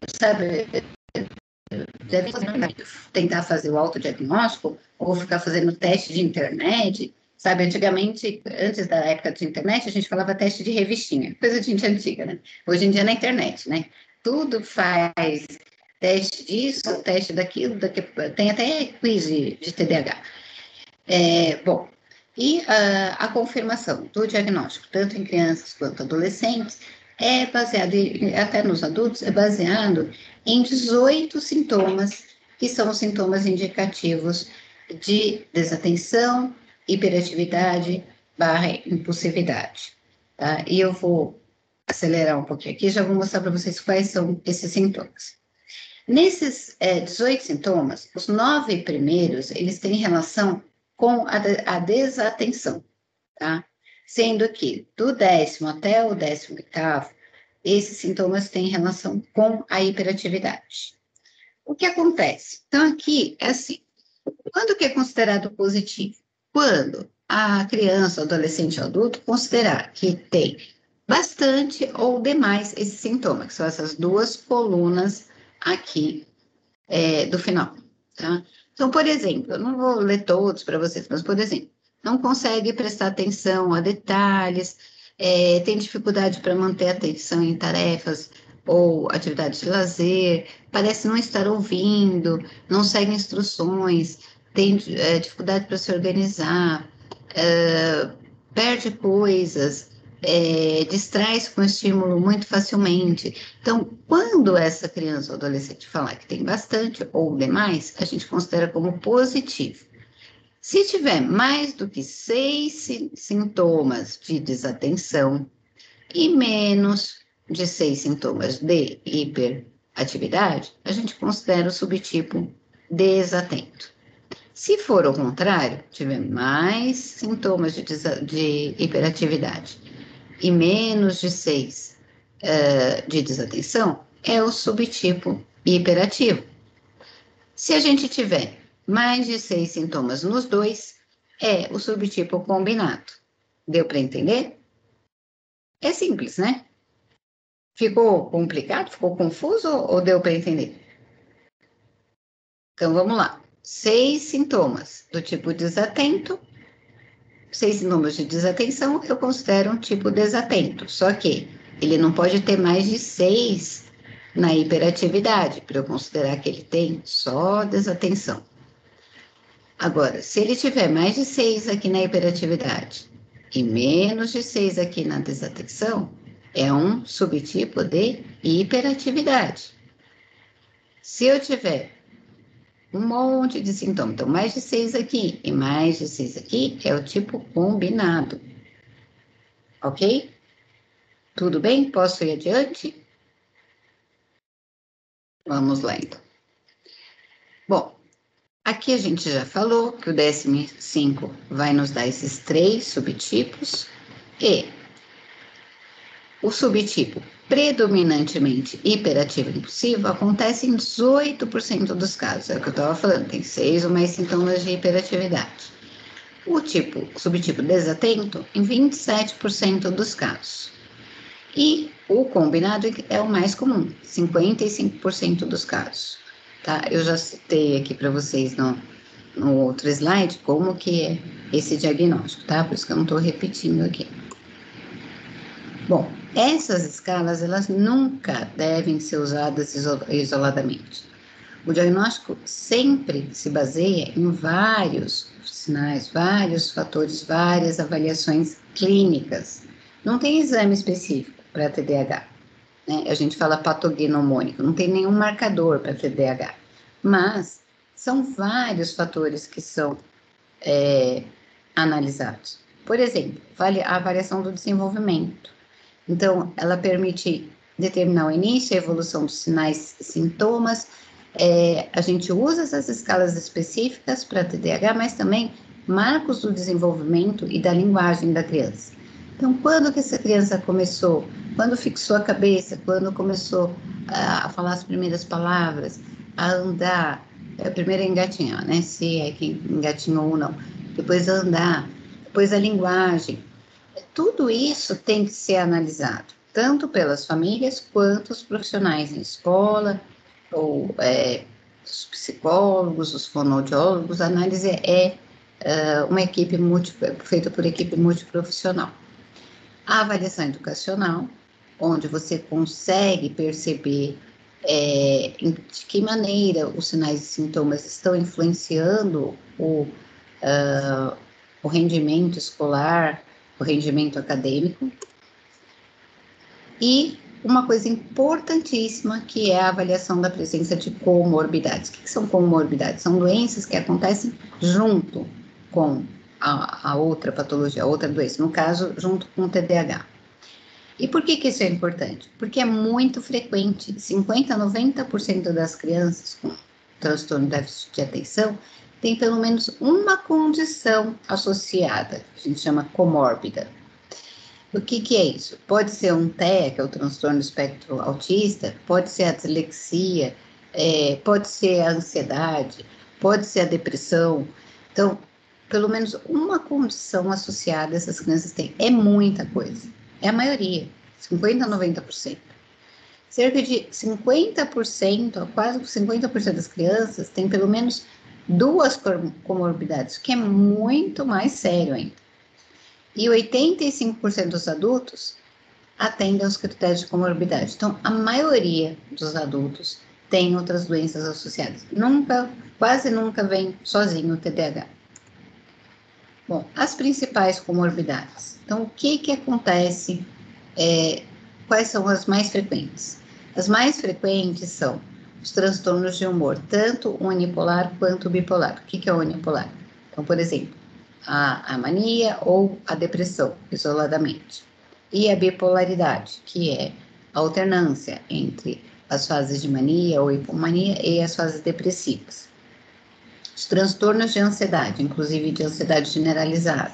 sabe, deve tentar fazer o autodiagnóstico ou ficar fazendo teste de internet, sabe? Antigamente, antes da época de internet, a gente falava teste de revistinha, coisa de gente antiga, né? Hoje em dia é na internet, né? Tudo faz teste disso, teste daquilo, tem até quiz de TDAH. Bom, e a confirmação do diagnóstico, tanto em crianças quanto adolescentes, é baseado, até nos adultos, é baseado em 18 sintomas, que são os sintomas indicativos de desatenção, hiperatividade, /impulsividade. Tá? E eu vou acelerar um pouquinho aqui, já vou mostrar para vocês quais são esses sintomas. Nesses 18 sintomas, os 9 primeiros, eles têm relação com a desatenção, tá? Sendo que do 10º até o 18º, esses sintomas têm relação com a hiperatividade. O que acontece? Então, aqui é assim, quando que é considerado positivo? Quando a criança, adolescente ou adulto considerar que tem bastante ou demais esses sintomas, que são essas duas colunas aqui do final, tá? Então, por exemplo, eu não vou ler todos para vocês, mas, por exemplo, não consegue prestar atenção a detalhes, tem dificuldade para manter atenção em tarefas ou atividades de lazer, parece não estar ouvindo, não segue instruções, tem dificuldade para se organizar, perde coisas, distrai-se com estímulo muito facilmente. Então, quando essa criança ou adolescente falar que tem bastante ou demais, a gente considera como positivo. Se tiver mais do que 6 sintomas de desatenção e menos de 6 sintomas de hiperatividade, a gente considera o subtipo desatento. Se for o contrário, tiver mais sintomas de hiperatividade e menos de 6 de desatenção, é o subtipo hiperativo. Se a gente tiver mais de 6 sintomas nos dois, é o subtipo combinado. Deu para entender? É simples, né? Ficou complicado? Ficou confuso ou deu para entender? Então, vamos lá. 6 sintomas do tipo desatento. 6 sintomas de desatenção, eu considero um tipo desatento. Só que ele não pode ter mais de 6 na hiperatividade, para eu considerar que ele tem só desatenção. Agora, se ele tiver mais de 6 aqui na hiperatividade e menos de 6 aqui na desatenção, é um subtipo de hiperatividade. Se eu tiver um monte de sintomas, então mais de 6 aqui e mais de 6 aqui, é o tipo combinado. Ok? Tudo bem? Posso ir adiante? Vamos lá, então. Bom, aqui a gente já falou que o DSM-5 vai nos dar esses 3 subtipos e o subtipo predominantemente hiperativo e impulsivo acontece em 18% dos casos, é o que eu estava falando, tem 6 ou mais sintomas de hiperatividade. O subtipo desatento em 27% dos casos. E o combinado é o mais comum, 55% dos casos. Tá? Eu já citei aqui para vocês no outro slide como que é esse diagnóstico, tá? Por isso que eu não estou repetindo aqui. Bom, essas escalas, elas nunca devem ser usadas isoladamente. O diagnóstico sempre se baseia em vários sinais, vários fatores, várias avaliações clínicas. Não tem exame específico para TDAH, né? A gente fala patognomônico, não tem nenhum marcador para TDAH, mas são vários fatores que são analisados. Por exemplo, a avaliação do desenvolvimento. Então, ela permite determinar o início e a evolução dos sinais e sintomas. A gente usa essas escalas específicas para TDAH, mas também marcos do desenvolvimento e da linguagem da criança. Então, quando que essa criança começou? Quando fixou a cabeça? Quando começou a falar as primeiras palavras? A andar? Primeiro engatinhar, né? Se é que engatinhou ou não. Depois andar. Depois a linguagem. Tudo isso tem que ser analisado, tanto pelas famílias quanto os profissionais em escola, ou os psicólogos, os fonoaudiólogos. A análise é uma equipe feita por equipe multiprofissional. A avaliação educacional, onde você consegue perceber de que maneira os sinais e sintomas estão influenciando o rendimento escolar, o rendimento acadêmico. E uma coisa importantíssima, que é a avaliação da presença de comorbidades. O que são comorbidades? São doenças que acontecem junto com a outra patologia, a outra doença, no caso, junto com o TDAH. E por que isso é importante? Porque é muito frequente, 50% a 90% das crianças com transtorno de déficit de atenção tem pelo menos uma condição associada, a gente chama comórbida. O que é isso? Pode ser um TEA, que é o transtorno do espectro autista, pode ser a dislexia, pode ser a ansiedade, pode ser a depressão. Então, pelo menos uma condição associada essas crianças têm. É muita coisa. É a maioria, 50% a 90%. Cerca de 50%, quase 50% das crianças têm pelo menos 2 comorbidades, o que é muito mais sério ainda. E 85% dos adultos atendem aos critérios de comorbidade. Então, a maioria dos adultos tem outras doenças associadas. Quase nunca vem sozinho o TDAH. Bom, as principais comorbidades. Então, o que acontece? Quais são as mais frequentes? As mais frequentes são os transtornos de humor, tanto unipolar quanto bipolar. O que é unipolar? Então, por exemplo, a mania ou a depressão, isoladamente. E a bipolaridade, que é a alternância entre as fases de mania ou hipomania e as fases depressivas. Os transtornos de ansiedade, inclusive de ansiedade generalizada,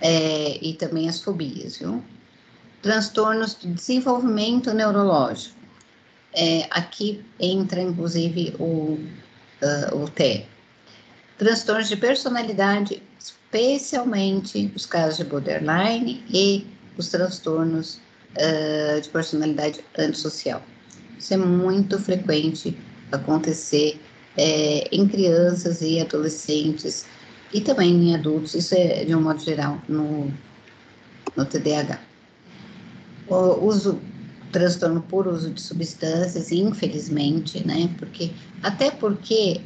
e também as fobias, viu? Transtornos de desenvolvimento neurológico. Aqui entra, inclusive, o TEA. Transtornos de personalidade, especialmente os casos de borderline e os transtornos de personalidade antissocial. Isso é muito frequente acontecer em crianças e adolescentes e também em adultos. Isso é de um modo geral no TDAH. O transtorno por uso de substâncias, infelizmente, né? Até porque,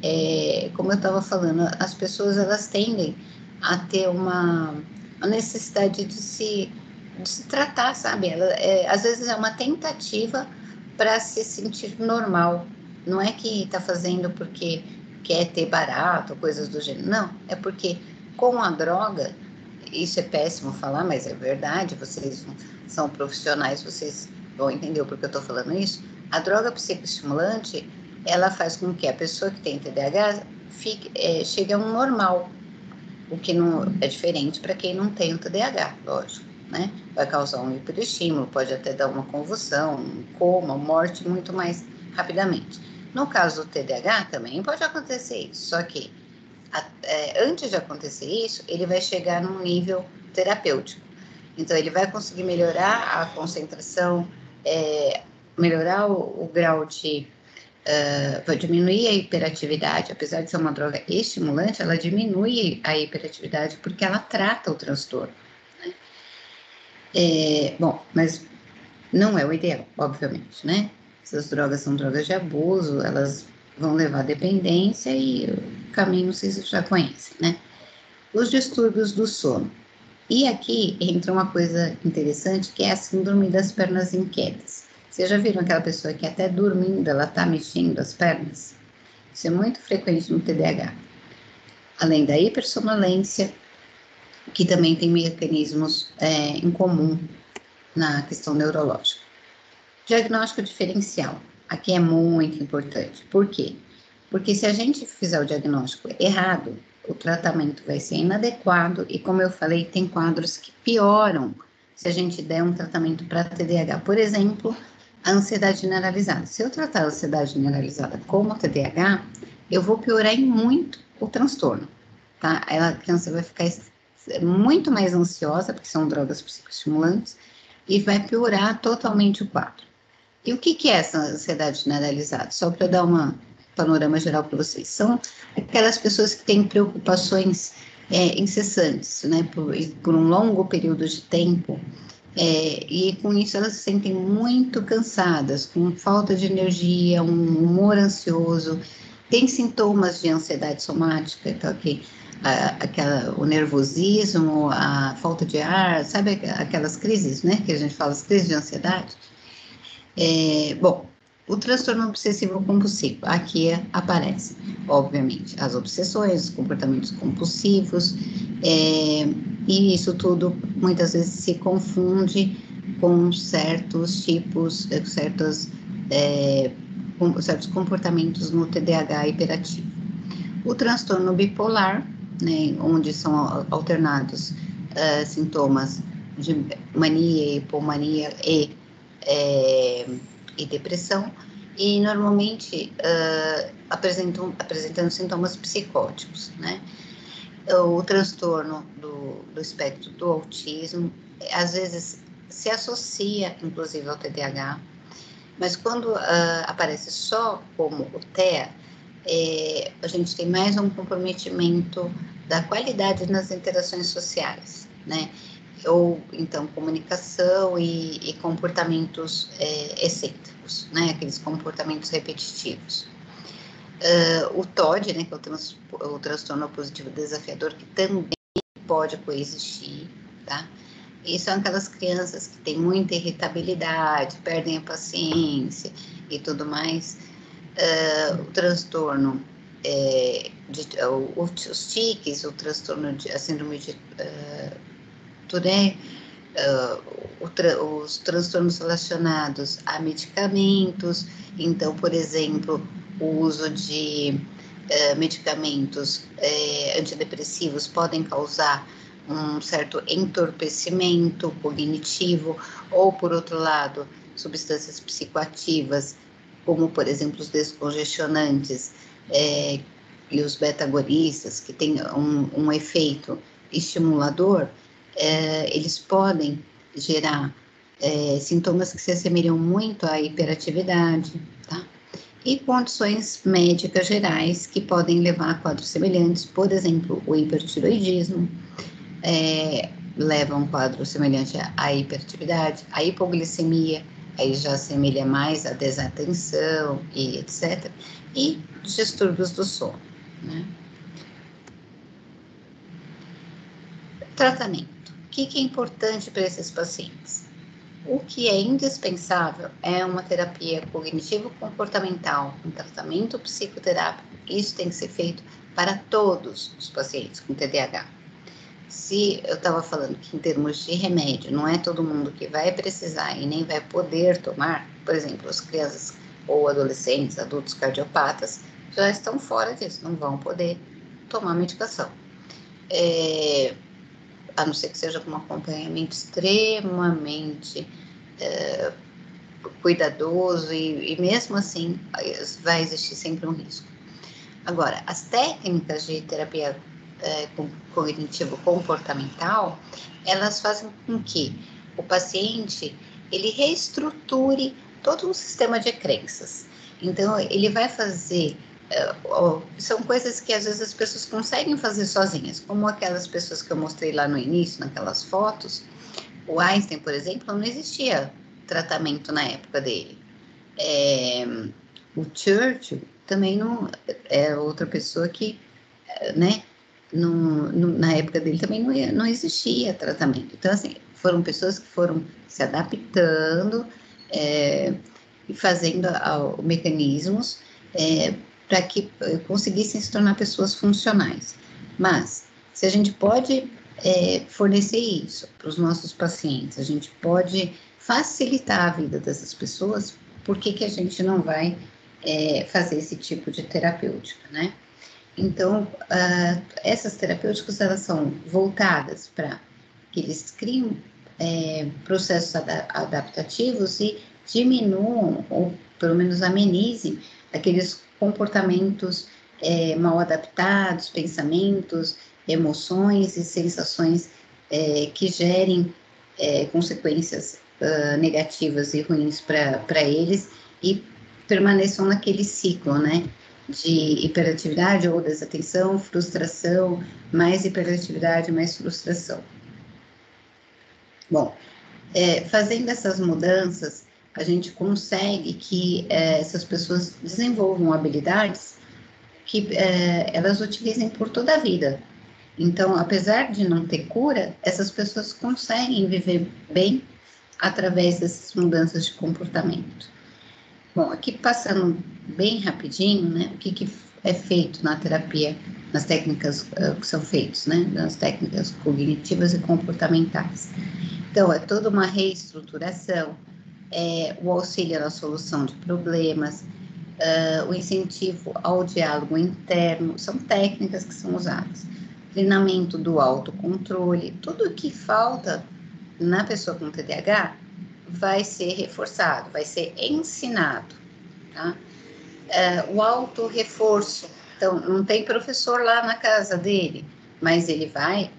como eu estava falando, as pessoas elas tendem a ter uma necessidade de se tratar, sabe? Às vezes é uma tentativa para se sentir normal. Não é que está fazendo porque quer ter barato, coisas do gênero. Não, é porque com a droga, isso é péssimo falar, mas é verdade, vocês são profissionais, vocês vão entender por que eu estou falando isso. A droga psicoestimulante, ela faz com que a pessoa que tem TDAH chegue a um normal, o que não é diferente para quem não tem o TDAH, lógico, né? Vai causar um hiperestímulo, pode até dar uma convulsão, um coma, morte muito mais rapidamente. No caso do TDAH também pode acontecer isso, só que antes de acontecer isso, ele vai chegar num nível terapêutico. Então, ele vai conseguir melhorar a concentração, melhorar o grau de... vai diminuir a hiperatividade, apesar de ser uma droga estimulante, ela diminui a hiperatividade porque ela trata o transtorno. Né? Bom, mas não é o ideal, obviamente, né? Essas drogas são drogas de abuso, elas vão levar à dependência e o caminho vocês já conhecem, né? Os distúrbios do sono. E aqui entra uma coisa interessante, que é a síndrome das pernas inquietas. Vocês já viram aquela pessoa que até dormindo ela está mexendo as pernas? Isso é muito frequente no TDAH. Além da hipersonolência, que também tem mecanismos em comum na questão neurológica. Diagnóstico diferencial. Aqui é muito importante. Por quê? Porque se a gente fizer o diagnóstico errado, o tratamento vai ser inadequado e, como eu falei, tem quadros que pioram se a gente der um tratamento para TDAH. Por exemplo, a ansiedade generalizada. Se eu tratar a ansiedade generalizada como TDAH, eu vou piorar em muito o transtorno, tá? A criança vai ficar muito mais ansiosa, porque são drogas psicoestimulantes, e vai piorar totalmente o quadro. E o que é essa ansiedade generalizada? Só para dar um panorama geral para vocês. São aquelas pessoas que têm preocupações incessantes, né, por um longo período de tempo, e com isso elas se sentem muito cansadas, com falta de energia, um humor ansioso, tem sintomas de ansiedade somática, então aqui, o nervosismo, a falta de ar, sabe aquelas crises, né, que a gente fala, as crises de ansiedade? Bom, o transtorno obsessivo compulsivo, aqui aparece, obviamente, as obsessões, os comportamentos compulsivos, e isso tudo muitas vezes se confunde com certos tipos, certos comportamentos no TDAH hiperativo. O transtorno bipolar, né, onde são alternados sintomas de mania, hipomania e depressão, e normalmente apresentando sintomas psicóticos, né? O transtorno do espectro do autismo, às vezes se associa, inclusive, ao TDAH, mas quando aparece só como o TEA, a gente tem mais um comprometimento da qualidade nas interações sociais, né? Ou então comunicação e comportamentos excêntricos, né? Aqueles comportamentos repetitivos. O TOD, né, que é o transtorno positivo desafiador, que também pode coexistir, tá? E são aquelas crianças que têm muita irritabilidade, perdem a paciência e tudo mais. O transtorno, os tiques, o transtorno a síndrome de Tourette, os transtornos relacionados a medicamentos, então, por exemplo, o uso de medicamentos antidepressivos podem causar um certo entorpecimento cognitivo, ou, por outro lado, substâncias psicoativas, como, por exemplo, os descongestionantes e os beta-agonistas, que têm um efeito estimulador, eles podem gerar sintomas que se assemelham muito à hiperatividade, tá? E condições médicas gerais que podem levar a quadros semelhantes, por exemplo, o hipertiroidismo, leva a um quadro semelhante à hiperatividade, a hipoglicemia, aí já assemelha mais à desatenção e etc. E distúrbios do sono, né? Tratamento. O que é importante para esses pacientes? O que é indispensável é uma terapia cognitivo-comportamental, um tratamento psicoterápico. Isso tem que ser feito para todos os pacientes com TDAH. Se eu estava falando que em termos de remédio, não é todo mundo que vai precisar e nem vai poder tomar, por exemplo, as crianças ou adolescentes, adultos cardiopatas, já estão fora disso, não vão poder tomar medicação. A não ser que seja com um acompanhamento extremamente cuidadoso, e mesmo assim vai existir sempre um risco. Agora, as técnicas de terapia cognitivo-comportamental, elas fazem com que o paciente ele reestruture todo um sistema de crenças. Então, ele vai fazer são coisas que às vezes as pessoas conseguem fazer sozinhas, como aquelas pessoas que eu mostrei lá no início, naquelas fotos. O Einstein, por exemplo, não existia tratamento na época dele. O Churchill também não é outra pessoa que, né, na época dele também não existia tratamento. Então, assim, foram pessoas que foram se adaptando e fazendo mecanismos para que conseguissem se tornar pessoas funcionais. Mas, se a gente pode fornecer isso para os nossos pacientes, a gente pode facilitar a vida dessas pessoas, por que a gente não vai fazer esse tipo de terapêutica, né? Então, essas terapêuticas, elas são voltadas para que eles criem processos adaptativos e diminuam, ou pelo menos amenizem, aqueles comportamentos mal adaptados, pensamentos, emoções e sensações que gerem consequências negativas e ruins para eles e permaneçam naquele ciclo, né? De hiperatividade ou desatenção, frustração, mais hiperatividade, mais frustração. Bom, fazendo essas mudanças, a gente consegue que essas pessoas desenvolvam habilidades que elas utilizem por toda a vida. Então, apesar de não ter cura, essas pessoas conseguem viver bem através dessas mudanças de comportamento. Bom, aqui passando bem rapidinho, né, o que é feito na terapia, nas técnicas que são feitas, né, nas técnicas cognitivas e comportamentais. Então, é toda uma reestruturação, o auxílio na solução de problemas, o incentivo ao diálogo interno, são técnicas que são usadas. Treinamento do autocontrole, tudo o que falta na pessoa com TDAH vai ser reforçado, vai ser ensinado, tá? O autorreforço, então, não tem professor lá na casa dele, mas ele vai,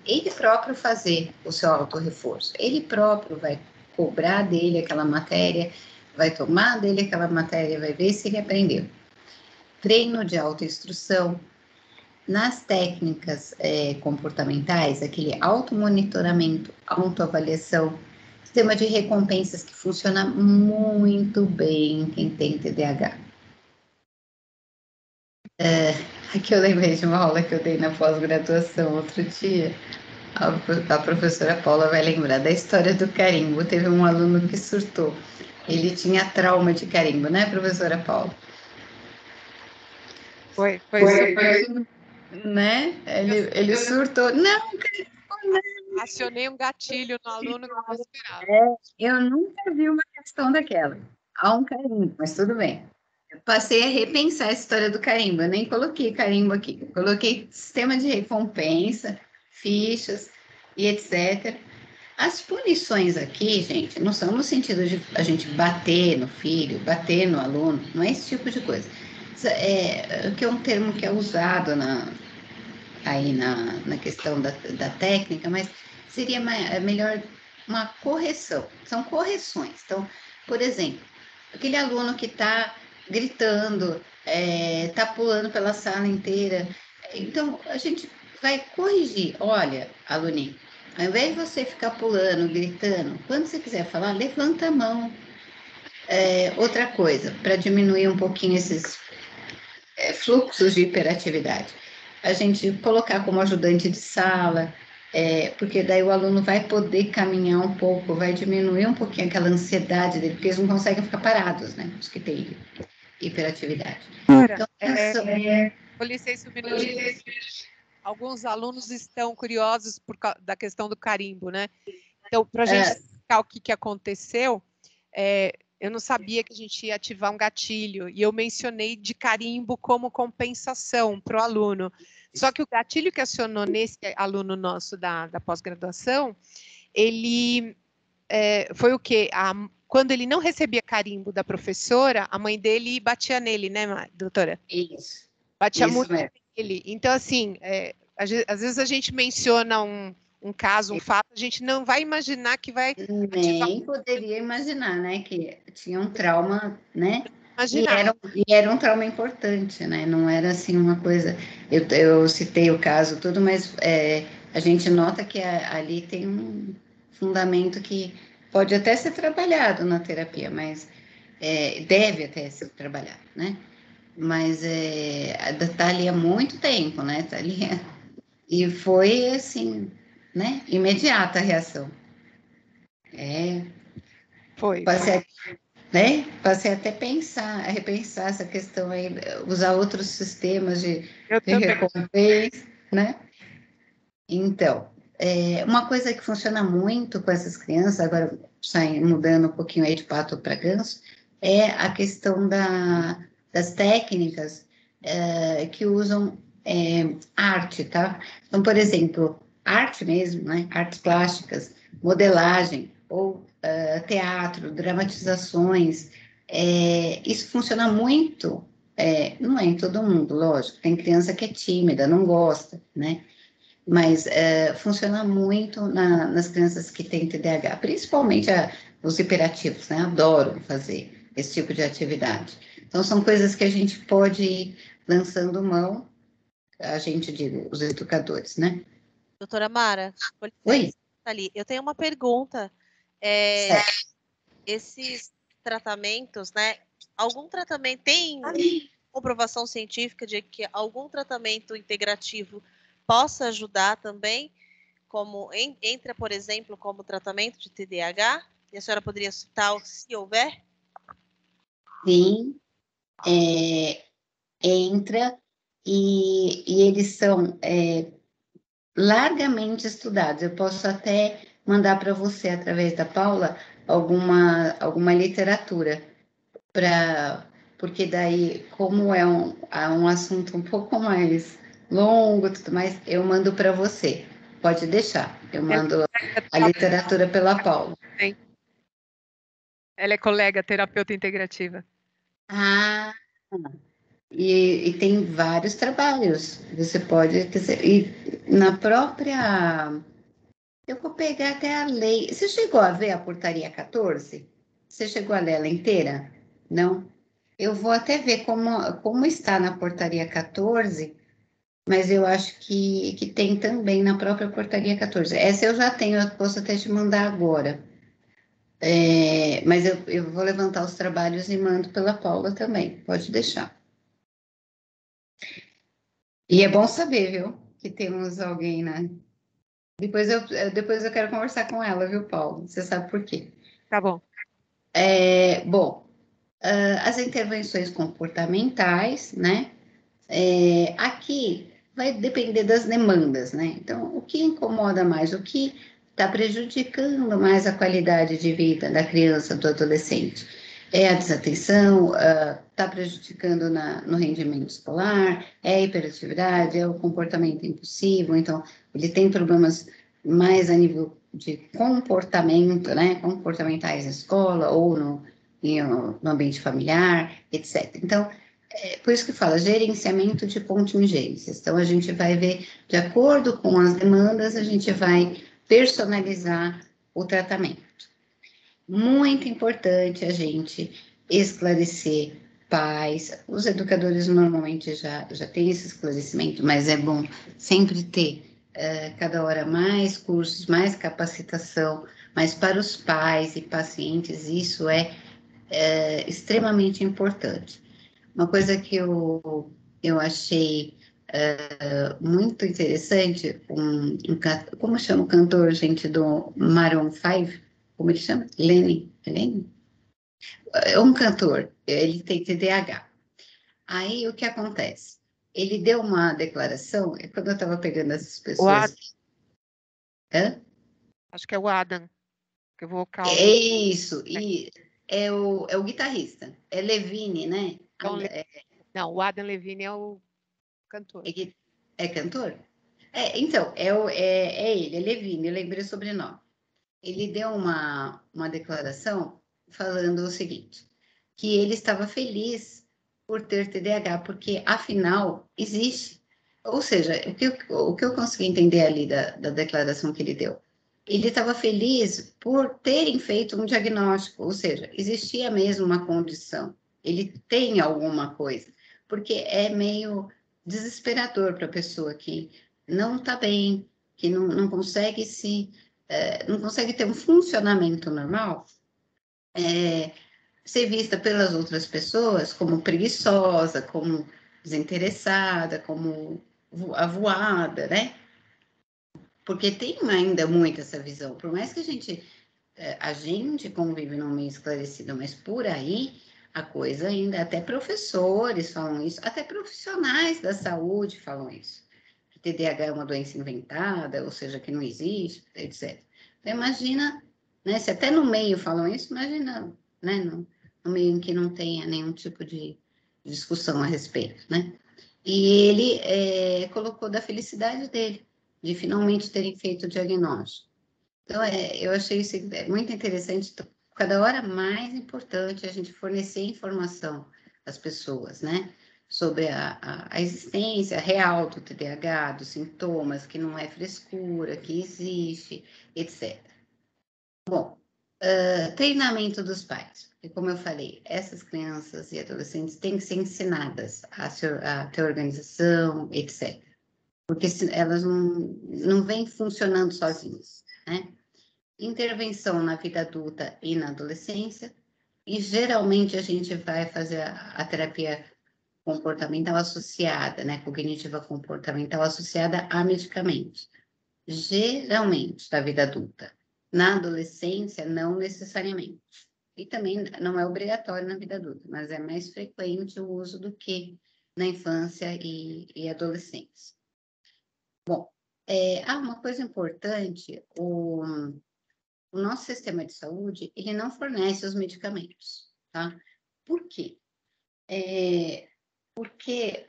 ele próprio fazer o seu autorreforço, ele próprio vai cobrar dele aquela matéria, vai tomar dele aquela matéria, vai ver se ele aprendeu. Treino de autoinstrução. Nas técnicas comportamentais, aquele automonitoramento, autoavaliação, sistema de recompensas que funciona muito bem em quem tem TDAH. Aqui eu lembrei de uma aula que eu dei na pós-graduação outro dia. A professora Paula vai lembrar da história do carimbo. Teve um aluno que surtou. Ele tinha trauma de carimbo, né, professora Paula? Foi. Né? Ele surtou. Não, Acionei um gatilho no aluno que não esperava. eu nunca vi uma questão daquela. Há um carimbo, mas tudo bem. Eu passei a repensar a história do carimbo. Eu nem coloquei carimbo aqui. Eu coloquei sistema de recompensa, fichas e etc. As punições aqui, gente, não são no sentido de a gente bater no filho, bater no aluno, não é esse tipo de coisa. Que é um termo que é usado aí na questão da técnica, mas seria melhor uma correção. São correções. Então, por exemplo, aquele aluno que está gritando, está pulando pela sala inteira. Então, a gente vai corrigir. Olha, aluninho, ao invés de você ficar pulando, gritando, quando você quiser falar, levanta a mão. Outra coisa, para diminuir um pouquinho esses fluxos de hiperatividade, a gente colocar como ajudante de sala, porque daí o aluno vai poder caminhar um pouco, vai diminuir um pouquinho aquela ansiedade dele, porque eles não conseguem ficar parados, né, os que têm hiperatividade. Então, Com licença um minutinho. Alguns alunos estão curiosos da questão do carimbo, né? Então, para a gente explicar o que aconteceu, eu não sabia que a gente ia ativar um gatilho, e eu mencionei de carimbo como compensação para o aluno. Só que o gatilho que acionou nesse aluno nosso da pós-graduação, ele foi o quê? Quando ele não recebia carimbo da professora, a mãe dele batia nele, né, doutora? Isso. Batia muito nele. Então, assim, às vezes a gente menciona um caso, um fato, a gente não vai imaginar que vai ativar. Nem poderia imaginar, né, que tinha um trauma, né, Imaginar. e era um trauma importante, né, não era assim uma coisa, eu citei o caso tudo, mas a gente nota que ali tem um fundamento que pode até ser trabalhado na terapia, mas deve até ser trabalhado, né? Mas está ali há muito tempo, né? Tá ali, e foi assim, né? Imediata a reação. Foi. Né? Passei até a repensar essa questão aí, usar outros sistemas de recompensa, né? Então, uma coisa que funciona muito com essas crianças, agora mudando um pouquinho aí de pato para ganso, é a questão das técnicas que usam arte, tá? Então, por exemplo, arte mesmo, né? Artes plásticas, modelagem, ou teatro, dramatizações, isso funciona muito, não é em todo mundo, lógico, tem criança que é tímida, não gosta, né? Mas funciona muito nas crianças que têm TDAH, principalmente os hiperativos, né? Adoram fazer esse tipo de atividade. Então, são coisas que a gente pode ir lançando mão, a gente digo, os educadores, né? Doutora Mara, com Oi? licença, ali, eu tenho uma pergunta. Esses tratamentos, né? Algum tratamento tem comprovação científica de que algum tratamento integrativo possa ajudar também, como entra, por exemplo, como tratamento de TDAH? E a senhora poderia citar se houver? Sim, entra e eles são largamente estudados. Eu posso até mandar para você, através da Paula, alguma literatura, porque daí, como é um assunto um pouco mais longo, tudo mais, eu mando para você. Pode deixar, eu mando a literatura pela Paula. Ela é colega terapeuta integrativa. Ah, e tem vários trabalhos. Você pode, quer dizer, e na própria. Eu vou pegar até a lei. Você chegou a ver a portaria 14? Você chegou a ler ela inteira? Não? Eu vou até ver como está na portaria 14, mas eu acho que tem também na própria portaria 14. Essa eu já tenho, eu posso até te mandar agora. Mas eu vou levantar os trabalhos e mando pela Paula também. Pode deixar. E é bom saber, viu? Que temos alguém, né? Depois eu quero conversar com ela, viu, Paulo? Você sabe por quê? Tá bom. Bom, as intervenções comportamentais, né? Aqui vai depender das demandas, né? Então, o que incomoda mais, o que está prejudicando mais a qualidade de vida da criança, do adolescente? É a desatenção, está prejudicando no rendimento escolar, é a hiperatividade, é o comportamento impulsivo, então, ele tem problemas mais a nível de comportamento, né? Comportamentais na escola ou no ambiente familiar, etc. Então, por isso que fala gerenciamento de contingências. Então, a gente vai ver, de acordo com as demandas, a gente vai personalizar o tratamento. Muito importante a gente esclarecer pais, os educadores normalmente já têm esse esclarecimento, mas é bom sempre ter cada hora mais cursos, mais capacitação, mas para os pais e pacientes isso é extremamente importante. Uma coisa que eu achei muito interessante, como chama o cantor, gente, do Maroon 5? Como ele chama? Lenny? É um cantor, ele tem TDAH. Aí, o que acontece? Ele deu uma declaração, e quando eu estava pegando essas pessoas... Acho que é o Adam, que é o vocal. É isso, e é o guitarrista, é Levine, né? Então, não, o Adam Levine é o cantor. É cantor? Então, ele, é Levine, eu lembrei o sobrenome. Ele deu uma declaração falando o seguinte, que ele estava feliz por ter TDAH, porque, afinal, existe. Ou seja, o que eu consegui entender ali da declaração que ele deu? Ele estava feliz por terem feito um diagnóstico, ou seja, existia mesmo uma condição, ele tem alguma coisa, porque é meio desesperador para a pessoa que não está bem, que não consegue não consegue ter um funcionamento normal, ser vista pelas outras pessoas como preguiçosa, como desinteressada, como avoada, né? Porque tem ainda muito essa visão. Por mais que a gente convive num meio esclarecido, mas por aí a coisa ainda, até professores falam isso, até profissionais da saúde falam isso. Que TDAH é uma doença inventada, ou seja, que não existe, etc. Então, imagina, né, se até no meio falam isso, imagina, né, no meio em que não tenha nenhum tipo de discussão a respeito, né? E ele colocou da felicidade dele, de finalmente terem feito o diagnóstico. Então, eu achei isso muito interessante. Cada hora mais importante a gente fornecer informação às pessoas, né? Sobre a existência real do TDAH, dos sintomas, que não é frescura, que existe, etc. Bom, treinamento dos pais. E como eu falei, essas crianças e adolescentes têm que ser ensinadas a ter organização, etc. Porque elas não vêm funcionando sozinhas, né? Intervenção na vida adulta e na adolescência, e geralmente a gente vai fazer a terapia comportamental associada, né, cognitiva comportamental associada a medicamentos, geralmente da vida adulta. Na adolescência, não necessariamente. E também não é obrigatório na vida adulta, mas é mais frequente o uso do que na infância e adolescência. Bom, uma coisa importante, o nosso sistema de saúde, ele não fornece os medicamentos, tá? Por quê? Porque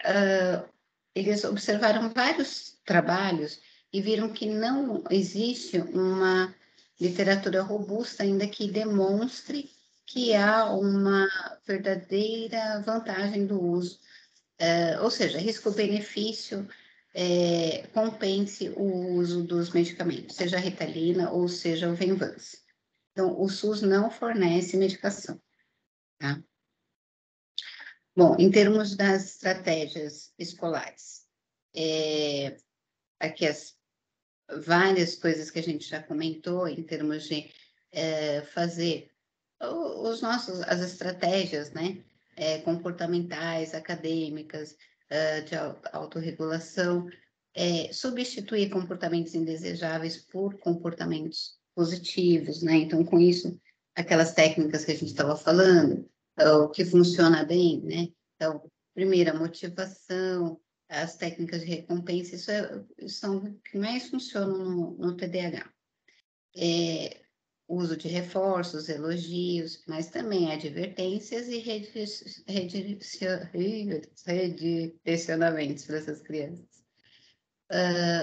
eles observaram vários trabalhos e viram que não existe uma literatura robusta ainda que demonstre que há uma verdadeira vantagem do uso, ou seja, risco-benefício compense o uso dos medicamentos, seja a Ritalina ou seja o Venvanse. Então, o SUS não fornece medicação, tá? Bom, em termos das estratégias escolares, aqui as várias coisas que a gente já comentou em termos de fazer as estratégias, né, comportamentais, acadêmicas, de autorregulação, substituir comportamentos indesejáveis por comportamentos positivos, né? Então, com isso, aquelas técnicas que a gente estava falando, o que funciona bem, né? Então, primeiro, a motivação, as técnicas de recompensa, são o que mais funcionam no TDAH. Uso de reforços, elogios, mas também advertências e redirecionamentos para essas crianças.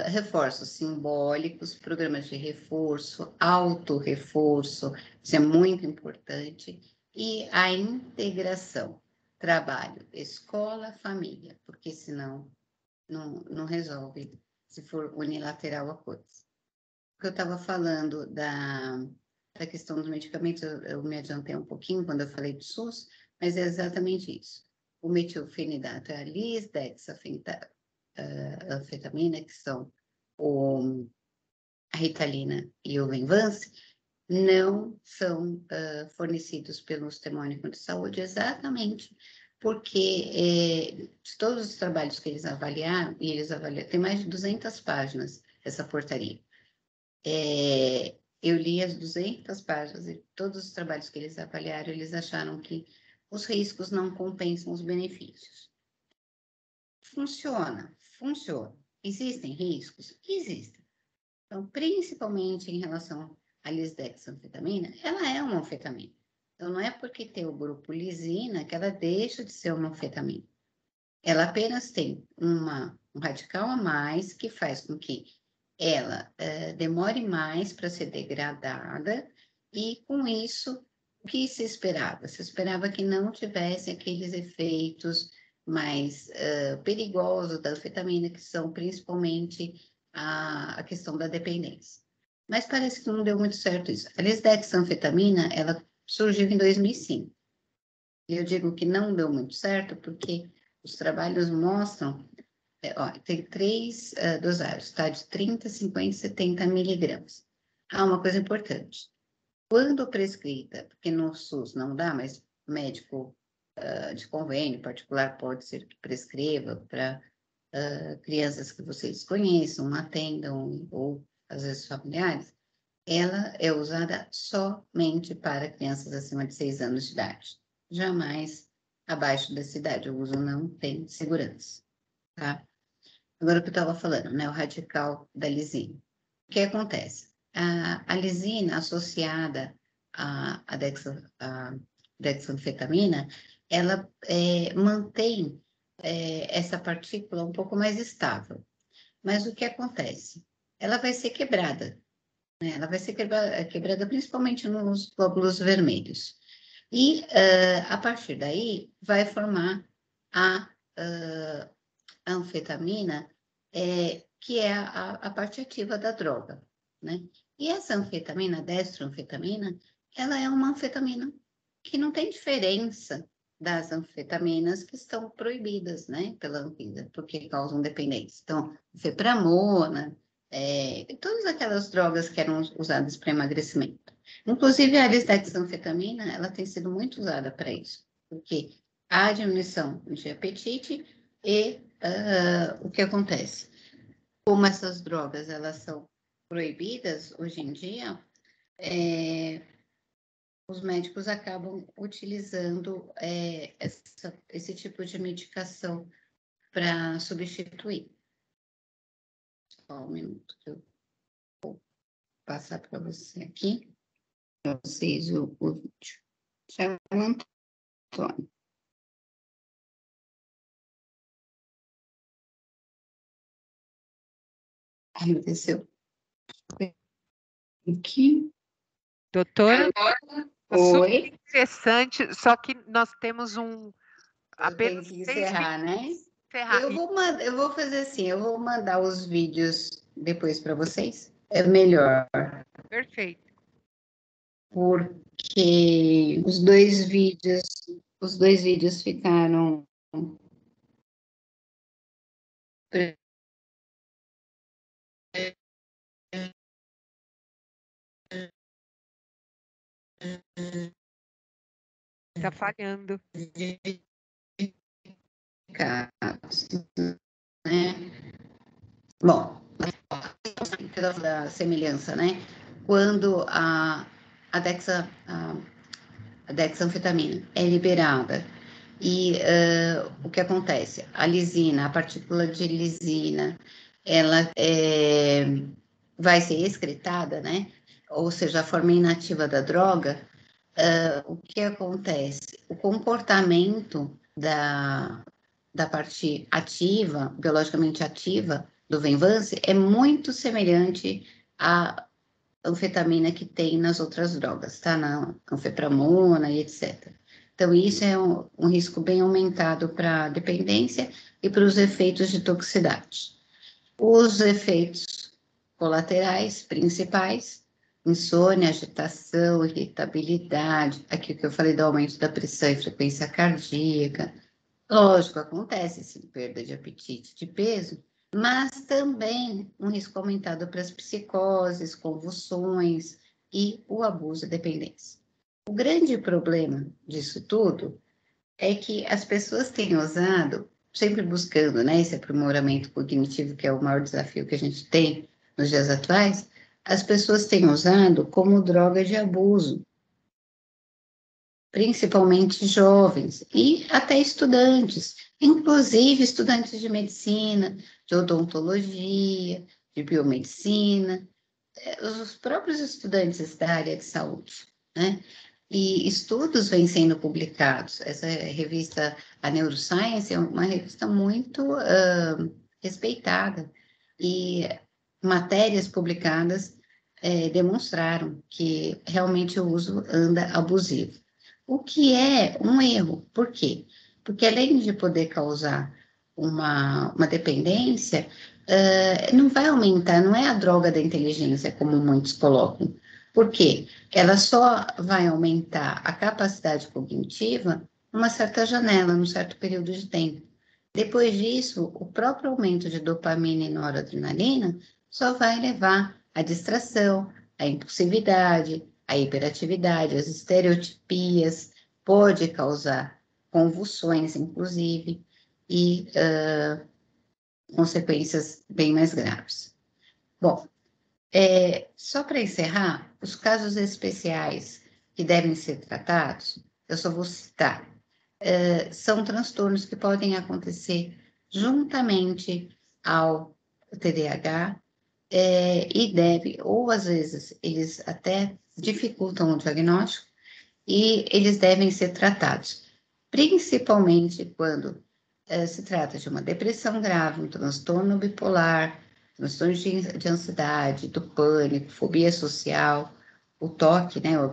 Reforços simbólicos, programas de reforço, autorreforço, isso é muito importante, e a integração, trabalho, escola, família, porque senão não resolve se for unilateral a coisa. O que eu estava falando da questão dos medicamentos, eu me adiantei um pouquinho quando eu falei do SUS, mas é exatamente isso. O metilfenidato é a lisdexanfetamina, que são a Ritalina e o Venvanse, não são fornecidos pelo Sistema Único de Saúde exatamente porque de todos os trabalhos que eles avaliaram, e eles avaliaram, tem mais de 200 páginas essa portaria. Eu li as 200 páginas e todos os trabalhos que eles avaliaram, eles acharam que os riscos não compensam os benefícios. Funciona. Existem riscos? Existem. Então, principalmente em relação à lisdexanfetamina, ela é uma anfetamina. Então, não é porque tem o grupo lisina que ela deixa de ser uma anfetamina. Ela apenas tem um radical a mais que faz com que ela demore mais para ser degradada e, com isso, o que se esperava? Se esperava que não tivesse aqueles efeitos mais perigosos da anfetamina, que são principalmente a questão da dependência. Mas parece que não deu muito certo isso. A lisdexanfetamina, ela surgiu em 2005. E eu digo que não deu muito certo porque os trabalhos mostram, tem 3 dosagens, tá? De 30, 50 e 70 miligramas. Uma coisa importante. Quando prescrita, porque no SUS não dá, mas médico de convênio particular pode ser que prescreva para crianças que vocês conheçam, atendam, ou às vezes familiares, ela é usada somente para crianças acima de 6 anos de idade. Jamais abaixo dessa idade. O uso não tem segurança, tá? Agora o que eu estava falando, né? O radical da lisina. O que acontece? A lisina associada à dexanfetamina, ela mantém essa partícula um pouco mais estável. Mas o que acontece? Ela vai ser quebrada, né? Ela vai ser quebrada principalmente nos glóbulos vermelhos. E, a partir daí, vai formar a anfetamina, que é a parte ativa da droga, né? E essa anfetamina, a destroanfetamina, ela é uma anfetamina que não tem diferença das anfetaminas que estão proibidas, né, pela Anvisa, porque causam dependência. Então, fepramona, todas aquelas drogas que eram usadas para emagrecimento. Inclusive, a lisdexanfetamina, ela tem sido muito usada para isso, porque há diminuição de apetite e o que acontece? Como essas drogas, elas são proibidas hoje em dia, os médicos acabam utilizando esse tipo de medicação para substituir. Só um minuto que eu vou passar para você aqui, para vocês o vídeo. Chama Antônio. Aconteceu. Aqui. Doutora, Oi. interessante, só que nós temos Tem que encerrar, né? Eu vou fazer assim, eu vou mandar os vídeos depois para vocês. É melhor. Perfeito. Porque os dois vídeos ficaram Está falhando. Né? Bom, da semelhança, né? Quando a dexanfetamina é liberada e o que acontece? A lisina, a partícula de lisina, ela vai ser excretada, né? Ou seja, a forma inativa da droga. O que acontece? O comportamento da parte ativa, biologicamente ativa, do Venvance é muito semelhante à anfetamina que tem nas outras drogas, tá? Na anfepramona e etc. Então, isso é um risco bem aumentado para a dependência e para os efeitos de toxicidade. Os efeitos colaterais principais: insônia, agitação, irritabilidade, aqui que eu falei do aumento da pressão e frequência cardíaca. Lógico, acontece sim, perda de apetite, de peso, mas também um risco aumentado para as psicoses, convulsões e o abuso e dependência. O grande problema disso tudo é que as pessoas têm usado, sempre buscando, né, esse aprimoramento cognitivo, que é o maior desafio que a gente tem nos dias atuais, as pessoas têm usado como droga de abuso, principalmente jovens e até estudantes, inclusive estudantes de medicina, de odontologia, de biomedicina, os próprios estudantes da área de saúde, né? E estudos vêm sendo publicados. Essa revista, a Neuroscience, é uma revista muito respeitada, e matérias publicadas demonstraram que realmente o uso anda abusivo. O que é um erro. Por quê? Porque além de poder causar uma dependência, não vai aumentar, não é a droga da inteligência, como muitos colocam. Por quê? Ela só vai aumentar a capacidade cognitiva numa certa janela, num certo período de tempo. Depois disso, o próprio aumento de dopamina e noradrenalina só vai levar à distração, à impulsividade, à hiperatividade, às estereotipias, pode causar convulsões, inclusive, e consequências bem mais graves. Bom, só para encerrar, os casos especiais que devem ser tratados, eu só vou citar, são transtornos que podem acontecer juntamente ao TDAH, e ou às vezes, eles até dificultam o diagnóstico, e eles devem ser tratados, principalmente quando se trata de uma depressão grave, um transtorno bipolar, transtorno de ansiedade, do pânico, fobia social, o TOC, né, o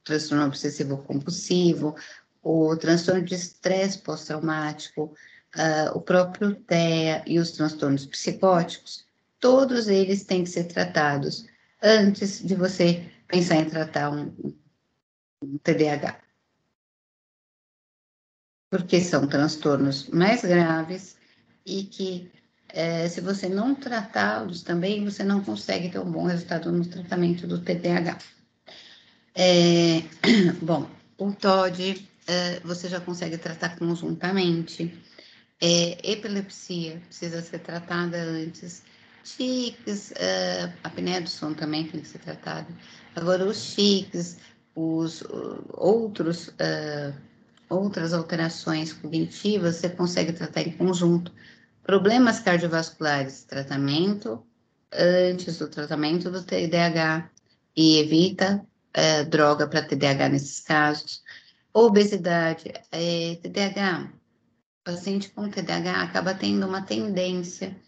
transtorno obsessivo compulsivo, o transtorno de estresse pós-traumático, o próprio TEA e os transtornos psicóticos, todos eles têm que ser tratados antes de você pensar em tratar um TDAH. Porque são transtornos mais graves e que, se você não tratá-los também, você não consegue ter um bom resultado no tratamento do TDAH. Bom, o TOD, você já consegue tratar conjuntamente. Epilepsia precisa ser tratada antes. Tiques, apneia do sono também tem que ser tratada. Agora, os tiques, os outras alterações cognitivas, você consegue tratar em conjunto. Problemas cardiovasculares, tratamento antes do tratamento do TDAH e evita droga para TDAH nesses casos. Obesidade, TDAH, paciente com TDAH acaba tendo uma tendência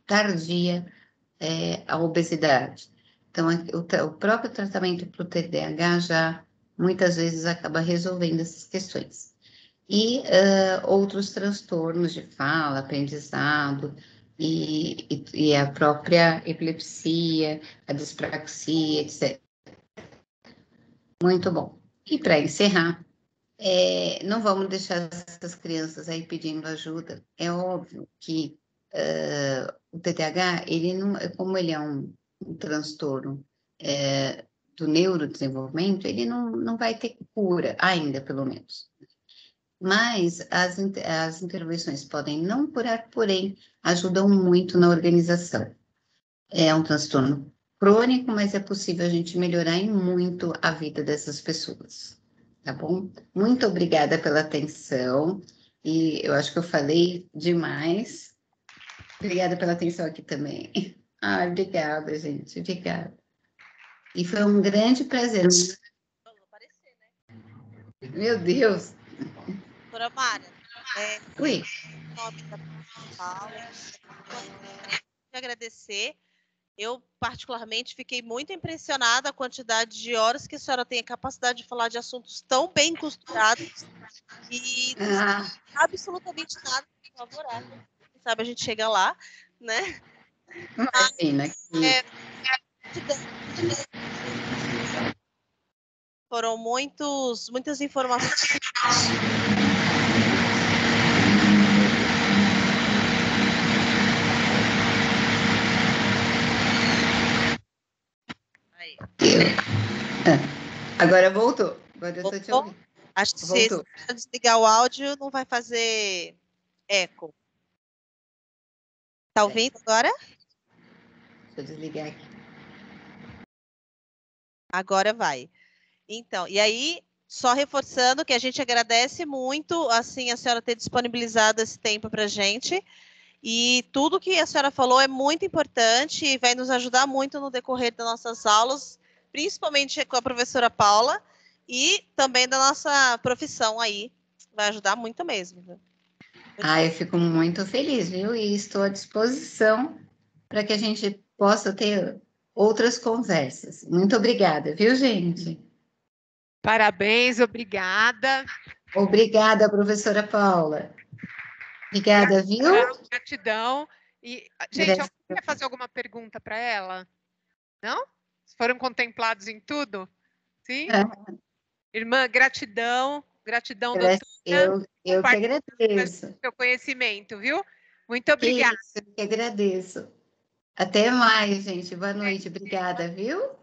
tardia à obesidade. Então, o próprio tratamento para o TDAH já muitas vezes acaba resolvendo essas questões. E outros transtornos de fala, aprendizado, e a própria epilepsia, a dispraxia, etc. Muito bom. E para encerrar, não vamos deixar essas crianças aí pedindo ajuda. É óbvio que o TDAH, ele não, como ele é um transtorno do neurodesenvolvimento, ele não vai ter cura ainda, pelo menos. Mas as intervenções podem não curar, porém, ajudam muito na organização. É um transtorno crônico, mas é possível a gente melhorar em muito a vida dessas pessoas, tá bom? Muito obrigada pela atenção, e eu acho que eu falei demais. Obrigada pela atenção aqui também. Obrigada, gente, obrigada. E foi um grande prazer. Vamos aparecer, né? Meu Deus. Doutora Mara, Ui. em nome da Paula, gostaria de agradecer. Eu, particularmente, fiquei muito impressionada com a quantidade de horas que a senhora tem a capacidade de falar de assuntos tão bem costurados e absolutamente nada favorável. Quem sabe a gente chega lá, né? Imagina. Foram muitas informações. Aí. Agora voltou. Agora eu estou te ouvindo. Acho que se desligar o áudio, não vai fazer eco. Tá ouvindo agora? Deixa eu desligar aqui. Agora vai. Então, e aí, só reforçando que a gente agradece muito, assim, a senhora ter disponibilizado esse tempo para a gente. E tudo que a senhora falou é muito importante e vai nos ajudar muito no decorrer das nossas aulas, principalmente com a professora Paula e também da nossa profissão aí. Vai ajudar muito mesmo. Viu? Eu fico muito feliz, viu? E estou à disposição para que a gente possa ter outras conversas. Muito obrigada, viu, gente? Parabéns, obrigada. Obrigada, professora Paula. Obrigada, viu? Gratidão. E, gente, alguém quer fazer alguma pergunta para ela? Não? Foram contemplados em tudo? Sim? Irmã, gratidão. Gratidão, doutora. Eu que agradeço. Seu conhecimento, viu? Muito obrigada. Eu que agradeço. Até mais, gente. Boa noite. Obrigada, viu?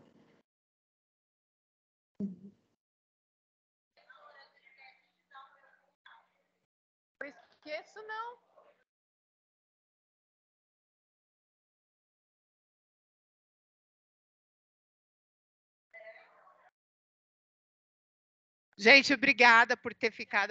isso não. Gente, obrigada por ter ficado